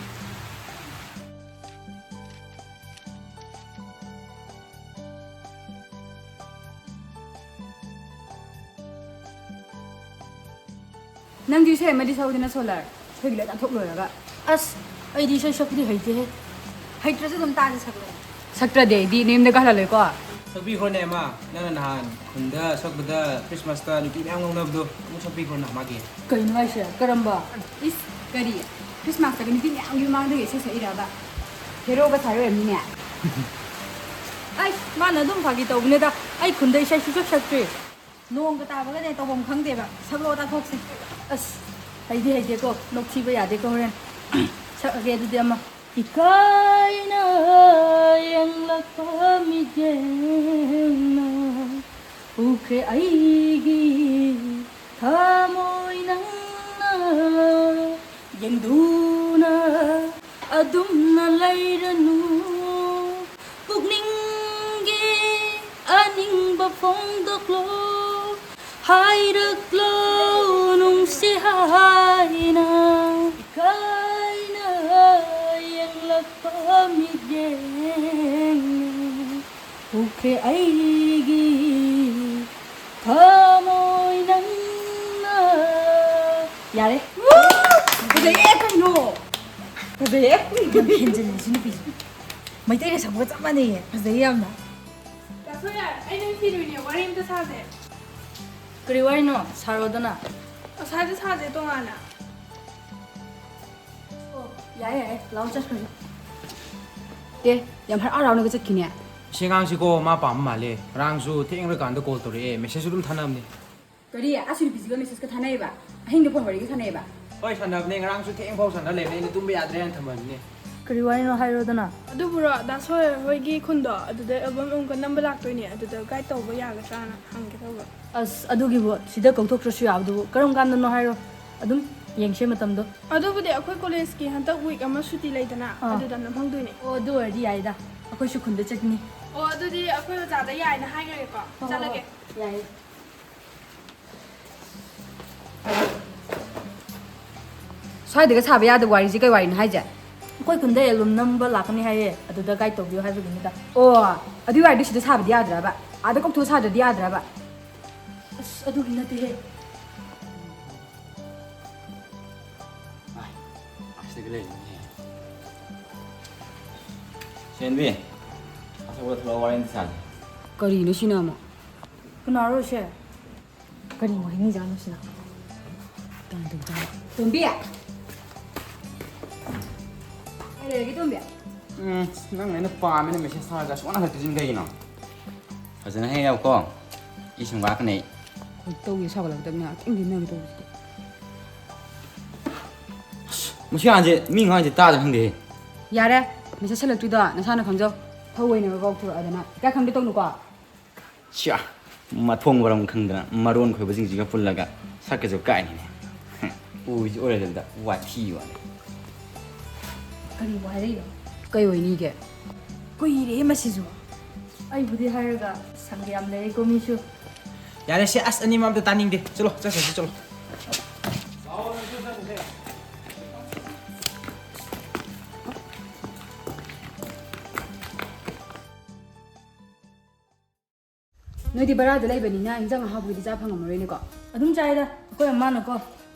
D: ꯅꯪꯁꯨ ꯏꯁꯩ ꯑꯃꯗꯤ ꯁꯛꯎꯗꯅ ꯁꯣꯂꯔ ꯑꯩꯈꯣꯏꯒꯤ ꯂꯣꯏ ꯇꯥꯟꯊꯣꯛ ꯂꯣꯏꯔꯒ
A: ꯑꯁ ꯑꯩꯗꯤ ꯏꯁꯩ ꯁꯛꯄꯗꯤ ꯍꯩꯇꯦꯍꯦ
D: ꯍꯩꯇ꯭ꯔꯁꯨ ꯑꯗꯨꯝ ꯇꯥꯁꯦ ꯁꯛꯂꯛꯑꯣ ꯁꯛꯇ꯭ꯔꯗꯤ ꯑꯩꯗꯤ ꯅꯦꯝꯗꯒ ꯍꯜꯍꯜꯂꯣꯏꯀꯣ
C: ꯁꯛꯄꯤꯈ꯭ꯔꯣꯅꯦ ꯑꯃ ꯅꯪꯅ ꯅꯍꯥꯟ ꯈꯨꯟꯗ ꯁꯛꯄꯗ ꯈ꯭ꯔꯤꯁꯃꯥꯁꯇ ꯅꯨꯄꯤ ꯃꯌꯥꯝ ꯉꯧꯅꯕꯗꯣ ꯑꯃꯨꯛ ꯁꯛꯄꯤꯈ꯭ꯔꯣꯅ ꯃꯥꯒꯤ
D: ꯀꯩꯅꯣ ꯍꯥꯏꯁꯦ ꯀꯔꯝꯕ ꯏꯁ ꯀꯔꯤ ꯈ꯭ꯔꯤꯁꯃꯥꯁꯇꯒ ꯅꯨꯄꯤ ꯃꯌꯥꯝꯒꯤ ꯃꯃꯥꯡꯗꯒꯤ ꯏꯁꯩ ꯁꯛꯏꯔꯕ ꯍꯦꯔꯣꯒ ꯁꯥꯔ ꯑꯣꯏꯔꯝꯅꯤꯅꯦ
A: ꯑꯩ ꯃꯥꯅ ꯑꯗꯨꯝ ꯐꯥꯒꯤ ꯇꯧꯕꯅꯤꯗ ꯑꯩ ꯈꯨꯟꯗ ꯏꯁꯩ ꯁꯨꯡꯁꯛ ꯁꯛꯇ꯭ꯔꯤ
D: ꯅꯣꯡꯒ ꯇꯥꯕꯒꯅꯦ ꯇꯧꯐꯝ ꯈꯪꯗꯦꯕ ꯁꯛꯂꯛꯑꯣ ꯇꯥꯊꯣꯛꯁꯤ
A: ꯑꯁ ꯍꯩꯗꯤ ꯍꯩꯇꯦꯀꯣ ꯅꯣꯛꯊꯤꯕ ꯌꯥꯗꯦꯀꯣ ꯍꯣꯔꯦꯟ ꯁꯛꯑꯒꯦ ꯑꯗꯨꯗꯤ ꯑꯃ ꯏꯀꯥꯏꯅ ꯌꯦꯡꯂꯛꯄ ꯃꯤꯠꯌꯦꯡꯅ ꯎꯈ꯭ꯔꯦ ꯑꯩꯒꯤ ꯊꯃꯣꯏ ꯅꯪꯅ ꯌꯦꯡꯗꯨꯅ ꯑꯗꯨꯝꯅ ꯂꯩꯔꯅꯨ ꯄꯨꯛꯅꯤꯡꯒꯤ ꯑꯅꯤꯡꯕ ꯐꯣꯡꯗꯣꯛꯂꯣ ꯍꯥꯏꯔꯛꯂꯣ ꯅꯨꯡꯁꯤ ꯍꯥꯏꯅ ꯏꯀꯥꯏꯅ ꯌꯦꯡꯂꯛꯄ ꯃꯤꯠꯌꯦꯡꯅ ꯎꯈ꯭ꯔꯦ ꯑꯩꯒꯤ ꯊꯃꯣꯏ ꯅꯪꯅ ꯌꯥꯔꯦ
D: ꯐꯖꯩꯌꯦ ꯀꯩꯅꯣ
A: ꯐꯖꯩꯌꯦ
D: ꯌꯥꯝ ꯍꯦꯟꯖꯤꯜꯂꯤ ꯁꯤ ꯅꯨꯄꯤꯁꯦ ꯃꯩꯇꯩꯅ ꯁꯛꯄꯒ ꯆꯞ ꯃꯥꯟꯅꯩꯌꯦ ꯐꯖꯩ ꯌꯥꯝꯅ
H: ꯁꯣꯌꯔ ꯑꯩ ꯅꯪ ꯊꯤꯗꯣꯏꯅꯦ ꯋꯥꯔꯤ ꯑꯝꯇ ꯁꯥꯁꯦ
A: ꯀꯔꯤ ꯋꯥꯔꯤꯅꯣ ꯁꯥꯔꯣꯗꯅ
H: ꯑꯁꯥꯏꯗ ꯁꯥꯁꯦ ꯇꯣꯉꯥꯟꯅ
A: ꯌꯥꯏ ꯌꯥꯏ ꯂꯥꯎ ꯆꯠꯈ꯭ꯔꯁꯤ
D: ꯑꯦ ꯌꯥꯝ ꯍꯔꯥꯎ ꯍꯔꯥꯎꯅꯒ ꯆꯠꯈꯤꯅꯦ
C: ꯁꯤ ꯑꯉꯥꯡꯁꯤꯀꯣ ꯃꯥ ꯄꯥꯝꯕ ꯃꯥꯜꯂꯦ ꯉꯔꯥꯡꯁꯨ ꯊꯦꯡꯉꯀꯥꯟꯗ ꯀꯣꯜ ꯇꯧꯔꯛꯑꯦ ꯃꯦꯁꯦꯖꯁꯨ ꯑꯗꯨꯝ ꯊꯥꯅꯕꯅꯦ
D: ꯀꯔꯤ ꯑꯁꯤ ꯅꯨꯄꯤꯁꯤꯒ ꯃꯦꯁꯦꯖꯀ ꯊꯥꯅꯩꯑꯕ ꯑꯍꯤꯡꯗ ꯐꯣꯟ ꯋꯥꯔꯤꯒ ꯁꯥꯟꯅꯩꯑꯕ
C: ꯍꯣꯏ ꯁꯥꯟꯅꯕꯅꯦ ꯉꯔꯥꯡꯁꯨ ꯊꯦꯡꯐꯥꯎ ꯁꯥꯟꯅ ꯂꯩꯕꯅꯦ ꯑꯩꯅ ꯇꯨꯝꯕ ꯌꯥꯗ꯭ꯔꯦ ꯍꯥꯏꯅ ꯊꯝꯕꯅꯦ
A: ꯀꯔꯤ ꯋꯥꯔꯤꯅꯣ ꯍꯥꯏꯔꯣꯗꯅ
H: ꯑꯗꯨꯕꯨꯔꯣ ꯗꯥ ꯁꯣꯌꯔ ꯍꯣꯏꯒꯤ ꯈꯨꯟꯗꯣ ꯑꯗꯨꯗ ꯑꯦꯜꯕꯝ ꯑꯃꯨꯛꯀ ꯅꯝꯕ ꯂꯥꯛꯇꯣꯏꯅꯦ ꯑꯗꯨꯗ ꯒꯥꯏꯗ ꯇꯧꯕ ꯌꯥꯒꯗ꯭ꯔꯥꯅ ꯍꯪꯒꯦ ꯇꯧꯕ
A: ꯑꯁ ꯑꯗꯨꯒꯤꯕꯨ ꯁꯤꯗ ꯀꯧꯊꯣꯛꯇ꯭ꯔꯁꯨ ꯌꯥꯕꯗꯨꯕꯨ ꯀꯔꯝ ꯀꯥꯟꯗꯅꯣ ꯍꯥꯏꯔꯣ ꯑꯗꯨꯝ ꯌꯦꯡꯁꯦ ꯃꯇꯝꯗꯣ
H: ꯑꯗꯨꯕꯨꯗꯤ ꯑꯩꯈꯣꯏ ꯀꯣꯂꯦꯖꯀꯤ ꯍꯟꯗꯛ ꯋꯤꯛ ꯑꯃ ꯁꯨꯇꯤ ꯂꯩꯗꯅ ꯑꯗꯨꯗ ꯅꯝꯍꯧꯗꯣꯏꯅꯦ
A: ꯑꯣ ꯑꯗꯨ ꯑꯣꯏꯔꯗꯤ ꯌꯥꯏꯗ ꯑꯩꯈꯣꯏꯁꯨ ꯈꯨꯟꯗ ꯆꯠꯀꯅꯤ
H: ꯑꯣ ꯑꯗꯨꯗꯤ ꯑꯩꯈꯣꯏ ꯑꯣꯖꯥꯗ ꯌꯥꯏꯅ ꯍꯥꯏꯈ꯭ꯔꯒꯦꯀꯣ ꯆꯠꯂꯒꯦ
A: ꯌꯥꯏꯌꯦ
D: ꯁ꯭ꯋꯥꯏꯗꯒ ꯁꯥꯕ ꯌꯥꯗꯕ ꯋꯥꯔꯤꯁꯦ ꯀꯩ ꯋꯥꯔꯤꯅꯣ ꯍꯥꯏꯁꯦ
A: ꯑꯩꯈꯣꯏ ꯈꯨꯟꯗ ꯑꯦꯜꯕꯝ ꯅꯝꯕ ꯂꯥꯛꯀꯅꯤ ꯍꯥꯏꯌꯦ ꯑꯗꯨꯗ ꯒꯥꯏꯗ ꯇꯧꯕꯤꯌꯣ ꯍꯥꯏꯕꯒꯤꯅꯤꯗ
D: ꯑꯣ ꯑꯗꯨꯏ ꯋꯥꯔꯤꯗꯣ ꯁꯤꯗ ꯁꯥꯕꯗꯤ ꯌꯥꯗ꯭ꯔꯕ ꯑꯥꯗ ꯀꯧꯊꯣꯛ ꯁꯥꯗ꯭ꯔꯗꯤ ꯌꯥꯗ꯭ꯔꯕ
A: ꯑꯁ ꯑꯗꯨꯒꯤ ꯅꯠꯇꯦꯍꯦ
I: ꯑꯁꯤꯗꯒ ꯂꯩꯔꯤꯅꯦ ꯁꯦꯟꯕꯤ ꯑꯁꯣꯛꯄ ꯊꯣꯛꯂꯛꯑꯣ ꯋꯥꯔꯤ ꯑꯝꯇ ꯁꯥꯁꯦ
D: ꯀꯔꯤꯅꯣ ꯁꯤꯅ ꯑꯃꯨꯛ
A: ꯀꯅꯥꯔꯣ ꯁꯦ
D: ꯀꯔꯤ ꯋꯥꯍꯩꯅꯤꯖꯥꯠꯅꯣ ꯁꯤꯅ ꯇꯣꯝꯕꯤ ꯂꯩꯔꯒꯦ ꯇꯣꯝꯕꯤ
I: ꯅꯪ ꯑꯩꯅ ꯄꯥꯝꯃꯦꯅ ꯃꯦꯁꯦꯖ ꯊꯥꯔꯒ ꯁꯨꯡꯍꯟ ꯍꯜꯂꯛꯇ꯭ꯔꯤꯁꯤꯅ ꯀꯩꯒꯤꯅꯣ ꯐꯖꯅ ꯍꯦꯛꯑꯣꯀꯣ 이승 와그네
D: ꯇꯧꯒꯦ ꯁꯥꯒꯠꯂꯛꯇꯕꯅꯤꯅ ꯀꯩꯝ ꯅꯪꯒꯤ ꯇꯧꯕꯁꯤꯗꯤ
I: 무시 안지 밍 안지 따져 한데
D: ꯌꯥꯔꯦ ꯃꯦꯁꯦꯖ ꯍꯜꯂꯛꯇ꯭ꯔꯤꯗꯣ ꯅꯁꯥꯅ ꯈꯪꯖꯧ ꯊꯧꯑꯣꯏꯅ ꯀꯥꯎꯊꯣꯔꯛꯑꯗꯅ ꯏꯀꯥꯏ ꯈꯪꯗꯦ ꯇꯧꯅꯨꯀꯣ
I: 샤 마통 거랑 큰드나 마론 그 버징지가 불라가 사케죠 까이네 우지 오래된다 와티와
E: ꯀꯔꯤ ꯋꯥꯔꯤꯅꯣ
D: ꯀꯩ ꯑꯣꯏꯅꯤꯒꯦ
E: ꯀꯨꯏꯔꯦ ꯃꯁꯤꯁꯨ ꯑꯩꯕꯨꯗꯤ ꯍꯥꯏꯔꯒ ꯁꯪꯒ ꯌꯥꯝ ꯂꯩꯔꯦꯀꯣ ꯃꯤꯁꯨ
B: 야래 씨 아스 아님 아무도 따닝데 쫄로 짜서 쫄로
D: ꯅꯣꯏꯗꯤ ꯕꯔꯥꯗ ꯂꯩꯕꯅꯤꯅ ꯏꯟꯖꯥꯡ ꯑꯍꯥꯎꯕꯒꯤꯗꯤ ꯆꯥ ꯐꯪꯉꯝꯃꯔꯣꯏꯅꯦꯀꯣ
E: ꯑꯗꯨꯝ ꯆꯥꯏꯗ ꯑꯩꯈꯣꯏ ꯑꯃꯅꯀꯣ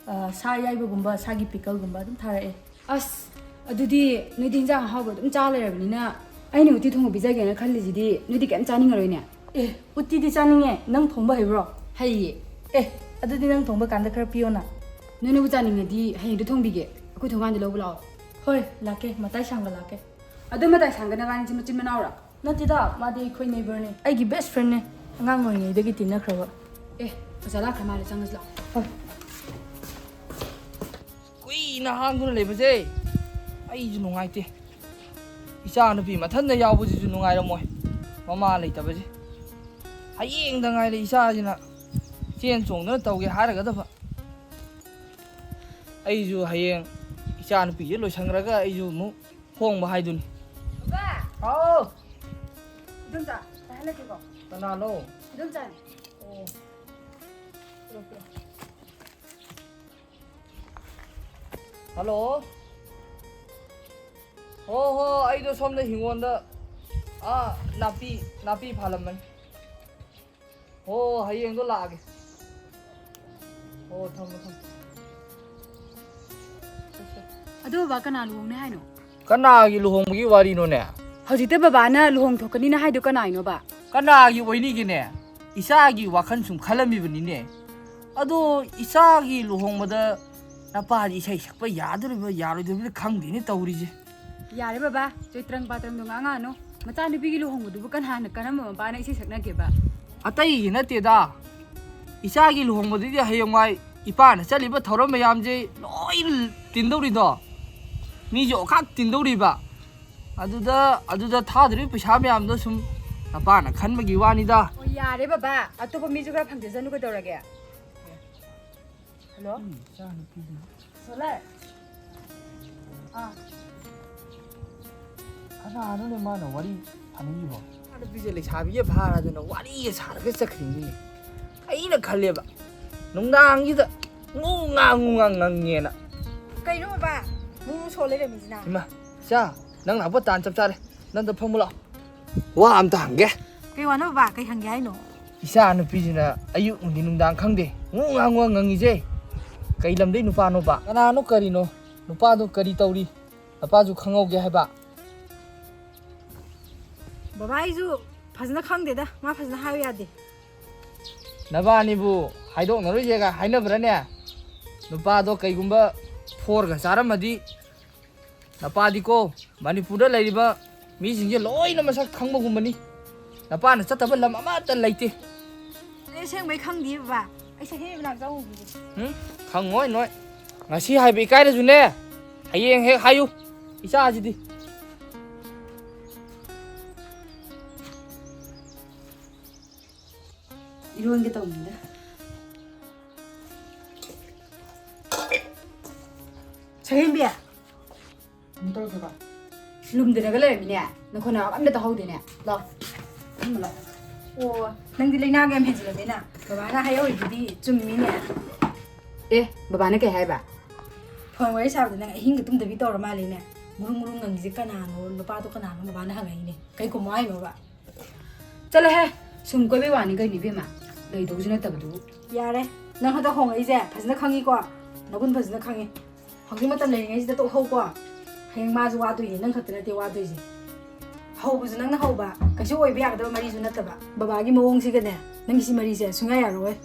E: ꯁꯥ ꯑꯌꯥꯏꯕꯒꯨꯝꯕ ꯁꯥꯒꯤ ꯄꯤꯀꯜꯒꯨꯝꯕ ꯑꯗꯨꯝ ꯊꯥꯔꯛꯑꯦ
D: ꯑꯁ ꯑꯗꯨꯗꯤ ꯅꯣꯏꯗꯤ ꯏꯟꯖꯥꯡ ꯑꯍꯥꯎꯕ ꯑꯗꯨꯝ ꯆꯥ ꯂꯩꯔꯕꯅꯤꯅ ꯑꯩꯅ ꯎꯇꯤ ꯊꯣꯡꯕ ꯄꯤꯖꯒꯦꯅ ꯈꯜꯂꯤꯁꯤꯗꯤ ꯅꯣꯏꯗꯤ ꯀꯩꯝ ꯆꯥꯅꯤꯡꯉꯔꯣꯏꯅꯦ
E: ꯑꯦ ꯎꯇꯤꯗꯤ ꯆꯥꯅꯤꯡꯉꯦ ꯅꯪ ꯊꯣꯡꯕ ꯍꯩꯕ꯭ꯔꯣ
D: ꯍꯩꯌꯦ
E: ꯑꯦ ꯑꯗꯨꯗꯤ ꯅꯪ ꯊꯣꯡꯕ ꯀꯥꯟꯗ ꯈꯔ ꯄꯤꯌꯣꯅ
D: ꯅꯣꯏꯅꯕꯨ ꯆꯥꯅꯤꯡꯉꯗꯤ ꯍꯌꯦꯡꯗꯣ ꯊꯣꯡꯕꯤꯒꯦ ꯑꯩꯈꯣꯏ ꯊꯣꯡꯒꯥꯟꯗ ꯂꯧꯕ ꯂꯥꯛꯑꯣ
E: ꯍꯣꯏ ꯂꯥꯛꯀꯦ ꯃꯇꯥꯏ ꯁꯥꯡꯒ ꯂꯥꯛꯀꯦ
D: ꯑꯗꯨ ꯃꯇꯥꯏ ꯁꯥꯡꯒꯅꯕꯥꯅꯤꯁꯤ ꯃꯆꯤꯟ ꯃꯅꯥꯎꯔꯥ
E: ꯅꯠꯇꯦꯗ ꯃꯥꯗꯤ ꯑꯩꯈꯣꯏ ꯅꯦꯕꯔꯅꯦ ꯑꯩꯒꯤ ꯕꯦꯁ ꯐ꯭ꯔꯦꯟꯅꯦ ꯑꯉꯥꯡ ꯑꯣꯏꯔꯤꯉꯩꯗꯒꯤ ꯇꯤꯟꯅꯈ꯭ꯔꯕ
D: ꯑꯦ ꯑꯣꯖꯥ ꯂꯥꯛꯈ꯭ꯔ ꯃꯥꯜꯂꯦ ꯆꯪꯉꯁꯤ ꯂꯥꯛꯑꯣ
E: ꯍꯣꯏ
G: ꯀꯨꯏꯅ ꯍꯥꯡꯗꯨꯅ ꯂꯩꯕꯁꯦ ꯑꯩꯁꯨ ꯅꯨꯡꯉꯥꯏꯇꯦ ꯏꯆꯥ ꯅꯨꯄꯤ ꯃꯊꯟꯇ ꯌꯥꯎꯕꯁꯤꯁꯨ ꯅꯨꯡꯉꯥꯏꯔꯝꯃꯣꯏ ꯃꯃꯥ ꯂꯩꯇꯕꯁꯦ ꯍꯌꯦꯡꯗ ꯉꯥꯏꯔꯦ ꯏꯆꯥꯁꯤꯅ ꯆꯦꯟ ꯆꯣꯡꯗꯅ ꯇꯧꯒꯦ ꯍꯥꯏꯔꯒꯗꯕ ꯑꯩꯁꯨ ꯍꯌꯦꯡ ꯏꯆꯥ ꯅꯨꯄꯤꯁꯦ ꯂꯣꯏꯁꯟꯈ꯭ꯔꯒ ꯑꯩꯁꯨ ꯑꯃꯨꯛ ꯍꯣꯡꯕ ꯍꯥꯏꯗꯨꯅꯤ ꯍꯥꯎ
D: 이동자 나 할래게고
G: ꯀꯅꯥꯅꯣ
D: 이동자
G: ꯍꯜꯂꯣ ꯍꯣ ꯍꯣ ꯑꯩꯗꯣ ꯁꯣꯝꯗ ꯍꯤꯡꯒꯣꯜꯗ ꯅꯥꯄꯤ ꯐꯥꯜꯂꯝꯕꯅꯤ ꯍꯣ ꯍꯌꯦꯡꯗꯣ ꯂꯥꯛꯑꯒꯦ ꯍꯣ ꯊꯝꯃꯣ
D: ꯑꯗꯨ ꯕꯕꯥ ꯀꯅꯥ ꯂꯨꯍꯣꯡꯅꯤ ꯍꯥꯏꯅꯣ
G: ꯀꯅꯥꯒꯤ ꯂꯨꯍꯣꯡꯕꯒꯤ ꯋꯥꯔꯤꯅꯣꯅꯦ
D: ꯍꯧꯖꯤꯛꯇ ꯕꯕꯥꯅ ꯂꯨꯍꯣꯡꯊꯣꯛꯀꯅꯤꯅ ꯍꯥꯏꯗꯣ ꯀꯅꯥꯏꯅꯣꯕ
G: ꯀꯅꯥꯒꯤ ꯑꯣꯏꯅꯤꯒꯦꯅꯦ ꯏꯆꯥꯒꯤ ꯋꯥꯈꯜ ꯁꯨꯝ ꯈꯜꯂꯝꯃꯤꯕꯅꯤꯅꯦ ꯑꯗꯣ ꯏꯆꯥꯒꯤ ꯂꯨꯍꯣꯡꯕꯗ ꯅꯄꯥꯗꯤ ꯏꯁꯩ ꯁꯛꯄ ꯌꯥꯗꯣꯔꯤꯕ ꯌꯥꯔꯣꯏꯗꯣꯔꯤꯕ ꯈꯪꯗꯦꯅꯦ ꯇꯧꯔꯤꯁꯦ
D: ꯌꯥꯔꯦ ꯕꯕꯥ ꯆꯣꯏꯇ꯭ꯔꯪ ꯄꯥꯇ꯭ꯔꯪꯗꯣ ꯉꯥꯡꯉꯛꯑꯅꯨ ꯃꯆꯥꯅꯨꯄꯤꯒꯤ ꯂꯨꯍꯣꯡꯕꯗꯨꯕꯨ ꯀꯅꯥꯅ ꯀꯔꯝꯕ ꯃꯄꯥꯅ ꯏꯁꯩ ꯁꯛꯅꯒꯦꯕ
G: ꯑꯇꯩꯒꯤ ꯅꯠꯇꯦꯗ ꯏꯆꯥꯒꯤ ꯂꯨꯍꯣꯡꯕꯗꯨꯗꯤ ꯍꯌꯦꯡꯋꯥꯏ ꯏꯄꯥꯅ ꯆꯠꯂꯤꯕ ꯊꯧꯔꯝ ꯃꯌꯥꯝꯁꯦ ꯂꯣꯏꯅ ꯇꯤꯟꯗꯧꯔꯤꯗꯣ ꯃꯤꯁꯨ ꯑꯣꯈꯥꯛ ꯇꯤꯟꯗꯧꯔꯤꯕ ꯑꯗꯨꯗ ꯊꯥꯗꯣꯔꯤꯕ ꯄꯩꯁꯥ ꯃꯌꯥꯝꯗꯣ ꯁꯨꯝ ꯅꯄꯥꯅ ꯈꯟꯕꯒꯤ ꯋꯥꯅꯤꯗ
D: ꯑꯣ ꯌꯥꯔꯦ ꯕꯕꯥ ꯑꯇꯣꯞꯄ ꯃꯤꯁꯨ ꯈꯔ ꯐꯪꯖꯁꯅꯨ ꯀꯩꯗꯧꯔꯒꯦ ꯍꯜꯂꯣ ꯁꯣꯂꯔ
G: ꯀꯅꯥꯅꯣꯅꯦ ꯃꯥꯅ ꯋꯥꯔꯤ ꯁꯥꯅꯤꯡꯉꯤꯕꯣ ꯅꯨꯄꯤꯁꯦ ꯂꯩꯁꯥꯕꯤയെ ꯐꯥꯔꯗꯅ ꯋꯥꯔꯤꯒ ꯁꯥꯔꯒ ꯆꯠꯈ꯭ꯔꯤꯅꯤꯅꯦ ꯑꯩꯅ ꯈꯜꯂꯦꯕ ꯅꯨꯡꯗꯥꯡꯁꯤꯗ ꯉꯨꯉꯥꯡ ꯉꯪꯉꯦꯅ
D: ꯀꯩꯅꯣ ꯕꯕꯥ ꯃꯨ ꯁꯣ ꯂꯩꯔꯝꯃꯤꯁꯤꯅ
G: 이마, 자, ꯅꯪ ꯂꯥꯛꯄ ꯇꯥꯟ ꯆꯞ ꯆꯥꯔꯦ. ꯅꯪꯗ ꯐꯝꯃꯨ ꯂꯥꯛꯑꯣ. ꯋꯥ ꯑꯝꯇ ꯍꯪꯒꯦ.
E: ꯀꯩ ꯋꯥꯅꯣ ꯕꯕꯥ ꯀꯩ ꯍꯪꯒꯦ ꯍꯥꯏꯅꯣ
G: 이사 누피지나 아유 누니 농당 칸데. 웅앙웅앙이제. Kay lamday nupano ba? Kanano karino? Nupado kari tawri. Napaju khangawge haiba.
E: ꯕꯕꯥ ꯑꯩꯁꯨ ꯐꯖꯅ ꯈꯪꯗꯦꯗ ꯃꯥ ꯐꯖꯅ ꯍꯥꯏꯌꯨ ꯌꯥꯗꯦ
G: Nabanibu haidoknaroijega hainabrane. Nupado kaygumba forga charamadi. Napadiko Manipurda layriba 미sinje loina masak khangbagumbani. Napana chataba lam amata laite.
E: ꯑꯩ ꯑꯁꯦꯡꯕꯩ ꯈꯪꯗꯦ ꯕꯕꯥ ꯑꯩ ꯆꯍꯤ ꯃꯅꯥꯛ ꯆꯪꯉꯨꯈꯤꯒꯦ
G: khangoi noi. Ngasi haiba ikairajune. Hayeng hek hayu. Isajidi.
D: 이런게 떠오는데
E: ꯁꯍꯦꯟꯕꯤ
G: Mutolkeba.
D: ꯂꯨꯝꯗꯅꯒ ꯂꯩꯔꯝꯃꯤꯅꯦ ꯅꯈꯣꯏꯅ ꯑꯝꯇ ꯇꯧꯍꯧꯗꯦꯅꯦ ꯂꯥꯛ ꯊꯝꯃꯨ ꯂꯥꯛ
E: ꯑꯣ ꯅꯪꯗꯤ ꯂꯩꯅꯥꯒ ꯌꯥꯝ ꯍꯦꯟꯖꯤꯜꯂꯝꯃꯦꯅ ꯕꯕꯥꯅ ꯍꯥꯏꯍꯧꯔꯤꯗꯨꯗꯤ ꯆꯨꯝꯃꯤꯅꯦ
D: ꯑꯦ ꯕꯕꯥꯅ ꯀꯩ ꯍꯥꯏꯕ
E: ꯐꯣꯟ ꯋꯥꯔꯤ ꯁꯥꯕꯗ ꯅꯪ ꯑꯍꯤꯡꯒ ꯇꯨꯝꯗꯕꯤ ꯇꯧꯔ ꯃꯥꯜꯂꯦꯅꯦ ꯃꯨꯔꯨꯝ ꯃꯨꯔꯨꯝ ꯉꯪꯉꯤꯁꯦ ꯀꯅꯥꯅꯣ ꯅꯨꯄꯥꯗꯣ ꯀꯅꯥꯅꯣ ꯕꯕꯥꯅ ꯍꯪꯉꯛꯏꯅꯦ ꯀꯩ ꯀꯨꯝꯃꯣ ꯍꯥꯏꯅꯣꯕ
D: ꯆꯠꯂꯍꯦ ꯁꯨꯝ ꯀꯣꯏꯕꯩ ꯋꯥꯅꯤ ꯀꯩꯅꯣ 이ꯕꯦꯝꯃ ꯂꯩꯗꯧꯁꯨ ꯅꯠꯇꯕꯗꯨꯕꯨ
E: ꯌꯥꯔꯦ ꯅꯪ ꯍꯟꯗꯛ ꯍꯣꯡꯉꯛꯏꯁꯦ ꯐꯖꯅ ꯈꯪꯉꯤꯀꯣ ꯅꯒꯨꯟ ꯐꯖꯅ ꯈꯪꯉꯤ ꯍꯧꯖꯤꯛ ꯃꯇꯝ ꯂꯩꯔꯤꯉꯩꯁꯤꯗ ꯇꯣꯛꯍꯧꯀꯣ ꯍꯌꯦꯡ ꯃꯥꯁꯨ ꯋꯥꯗꯣꯏꯅꯦ ꯅꯪ ꯈꯛꯇ ꯅꯠꯇꯦ ꯋꯥꯗꯣꯏꯁꯦ ꯍꯧꯕꯁꯨ ꯅꯪꯅ ꯍꯧꯕ ꯀꯩꯁꯨ ꯑꯣꯏꯕ ꯌꯥꯒꯗꯕ ꯃꯔꯤꯁꯨ ꯅꯠꯇꯕ ꯕꯕꯥꯒꯤ ꯃꯑꯣꯡꯁꯤꯒꯅꯦ ꯅꯪꯒꯤ ꯁꯤ ꯃꯔꯤꯁꯦ ꯁꯨꯡꯌꯥ ꯌꯥꯔꯣꯏ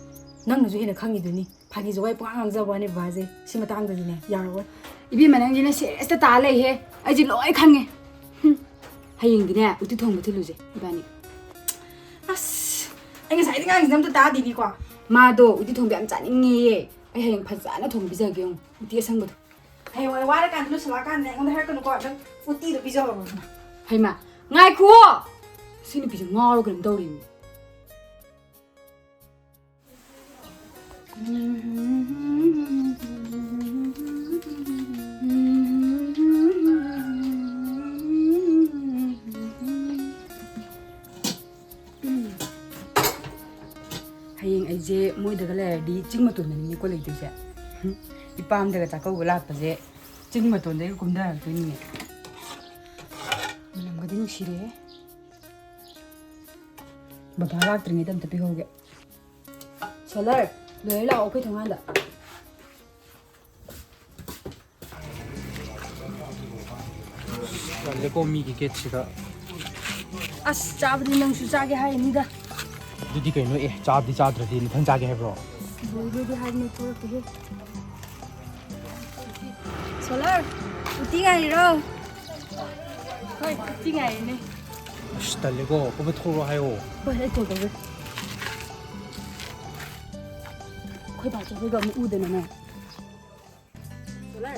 D: ꯅꯪꯅꯁꯨ ꯍꯦꯟꯅ ꯈꯪꯉꯤꯗꯨꯅꯤ ꯐꯥꯒꯤ ꯖꯣꯒꯥꯏ ꯄꯨꯡꯉꯥꯡ ꯉꯥꯡꯖꯕ ꯋꯥꯅꯦ ꯕꯕꯥꯁꯦ ꯁꯤ ꯃꯇꯥꯡꯗꯗꯤꯅꯦ ꯌꯥꯔꯣꯏ 이비만 낭지는 시에스타 다 레이해 아직 로이 강해 하영이네 우리 통보 들루지 이반이 아스 anh sai tiếng Anh năm ta đi đi qua mà đồ 우리 통비 안 짜닝이 ai 하영 파자나 통비 자기 형 우리가 산 거도
E: hay ngoài qua đó can lúc xả can này con thấy con có được phút ti được video rồi
D: hay mà ngay cua xin bị ngò rồi gần đâu đi 하영 이제 뭐이다가 레디 찍마 돈은 이거 레디지 이 밤대가 자꾸 올라빠지 찍마 돈데 이거 곰다 돈이 남거든 싫어 바바 라트링이 덤 tap이 호게 솔라 레라 오케이 통한다
C: 레고 미기 게치가
D: 아스 짜브디 낭수 짜게 하입니다
C: 두디 그노 에 짜디 짜드디 니 편자게 해브로
D: 뭐이디 하이네 토르게 솔라 우티가 이러 거의 우티가 이네
C: 씨 달레고 고베 토로 하요
D: 거의 해도 돼 거의 봐줘 이거 뭐 우드네 솔라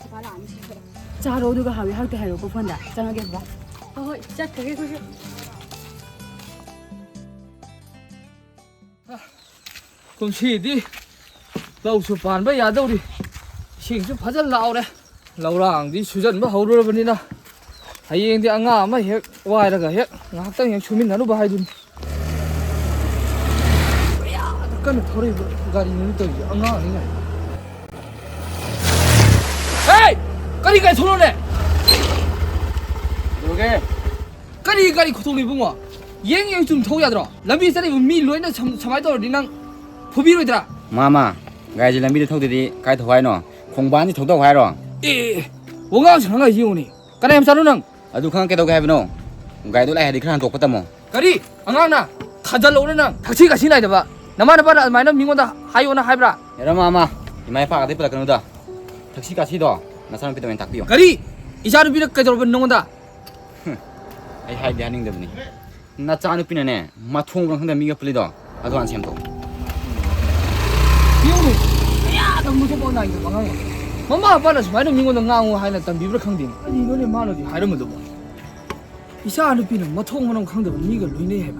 D: 봐라 안 시켜 자 로드가 하위 할 때 해요 그 펀다 장하게 봐 어이 짝 되게 고셔
G: ꯀꯨꯝꯁꯤꯗꯤ ꯂꯧꯁꯨ ꯄꯥꯟꯕ ꯌꯥꯗꯧꯔꯤ ꯏꯁꯤꯡꯁꯨ ꯐꯖꯅ ꯂꯥꯎꯔꯦ ꯂꯧꯔꯥꯡꯗꯤ ꯁꯨꯖꯟꯕ ꯍꯧꯔꯨꯔꯕꯅꯤꯅ ꯍꯌꯦꯡꯗꯤ ꯑꯉꯥꯡ ꯑꯃ ꯍꯦꯛ ꯋꯥꯏꯔꯒ ꯍꯦꯛ ꯉꯥꯏꯍꯥꯛꯇꯪ ꯍꯦꯛ ꯁꯨꯃꯤꯟꯅꯔꯨꯕ ꯍꯥꯏꯗꯨꯅꯤ ꯌꯥꯝꯅ ꯀꯟꯅ ꯊꯧꯔꯛꯏꯕ ꯒꯥꯔꯤꯅꯤ ꯇꯧꯔꯤꯁꯦ ꯑꯉꯥꯡꯅꯤꯉꯥꯏ ꯍꯦ ꯀꯔꯤ ꯒꯥꯔꯤ ꯊꯧꯔꯣꯅꯦ ꯀꯔꯤ ꯒꯥꯔꯤ ꯈꯨꯊꯧꯅꯣ ꯏꯕꯨꯡꯉꯣ ꯌꯦꯡ ꯁꯨꯝ ꯊꯧ ꯌꯥꯗ꯭ꯔꯣ ꯂꯝꯕꯤ ꯆꯠꯂꯤꯕ ꯃꯤ ꯂꯣꯏꯅ ꯁꯨꯃꯥꯏꯅ ꯇꯧꯔꯗꯤ ꯅꯪ ꯐꯨꯕꯤꯔꯣꯏꯗ꯭ꯔꯥ
I: 마마 가이지 람비데 턱들이 가이 더 하이노 공부하니 더더 하이로
G: 에 원강수 하나 이용이 까나 햄사로 능
I: 아두 칸 깨도 하이노 가이도 라이 하디 크란 독었다 뭐
G: 까리 앙앙나 타잘 오는 능 닥치 가시 나이다 봐 나만은 봐라 마이너 민고다 하이오나 하이브라
I: 여러 마마 이마에 파가 되쁘다 그러다 택시 가시도 나 사람 피도 웬 닭비요
G: 까리 이자르 비르까지 오면 농온다
I: 아이 하이디 하는 데보니 나 짜누 피네네 마통으로 한다 미가 풀리도 아도 안 셈도
G: 이용이 야 너무 무서워 나 이거 방황 엄마 아빠는 마이너 민고다 낭우 하이나 땀 비브라 캉딩 아니 너네 마노지 하이러면도 뭐 이사 아는 비는 뭐 통문은 캉데 미가 루이네 해봐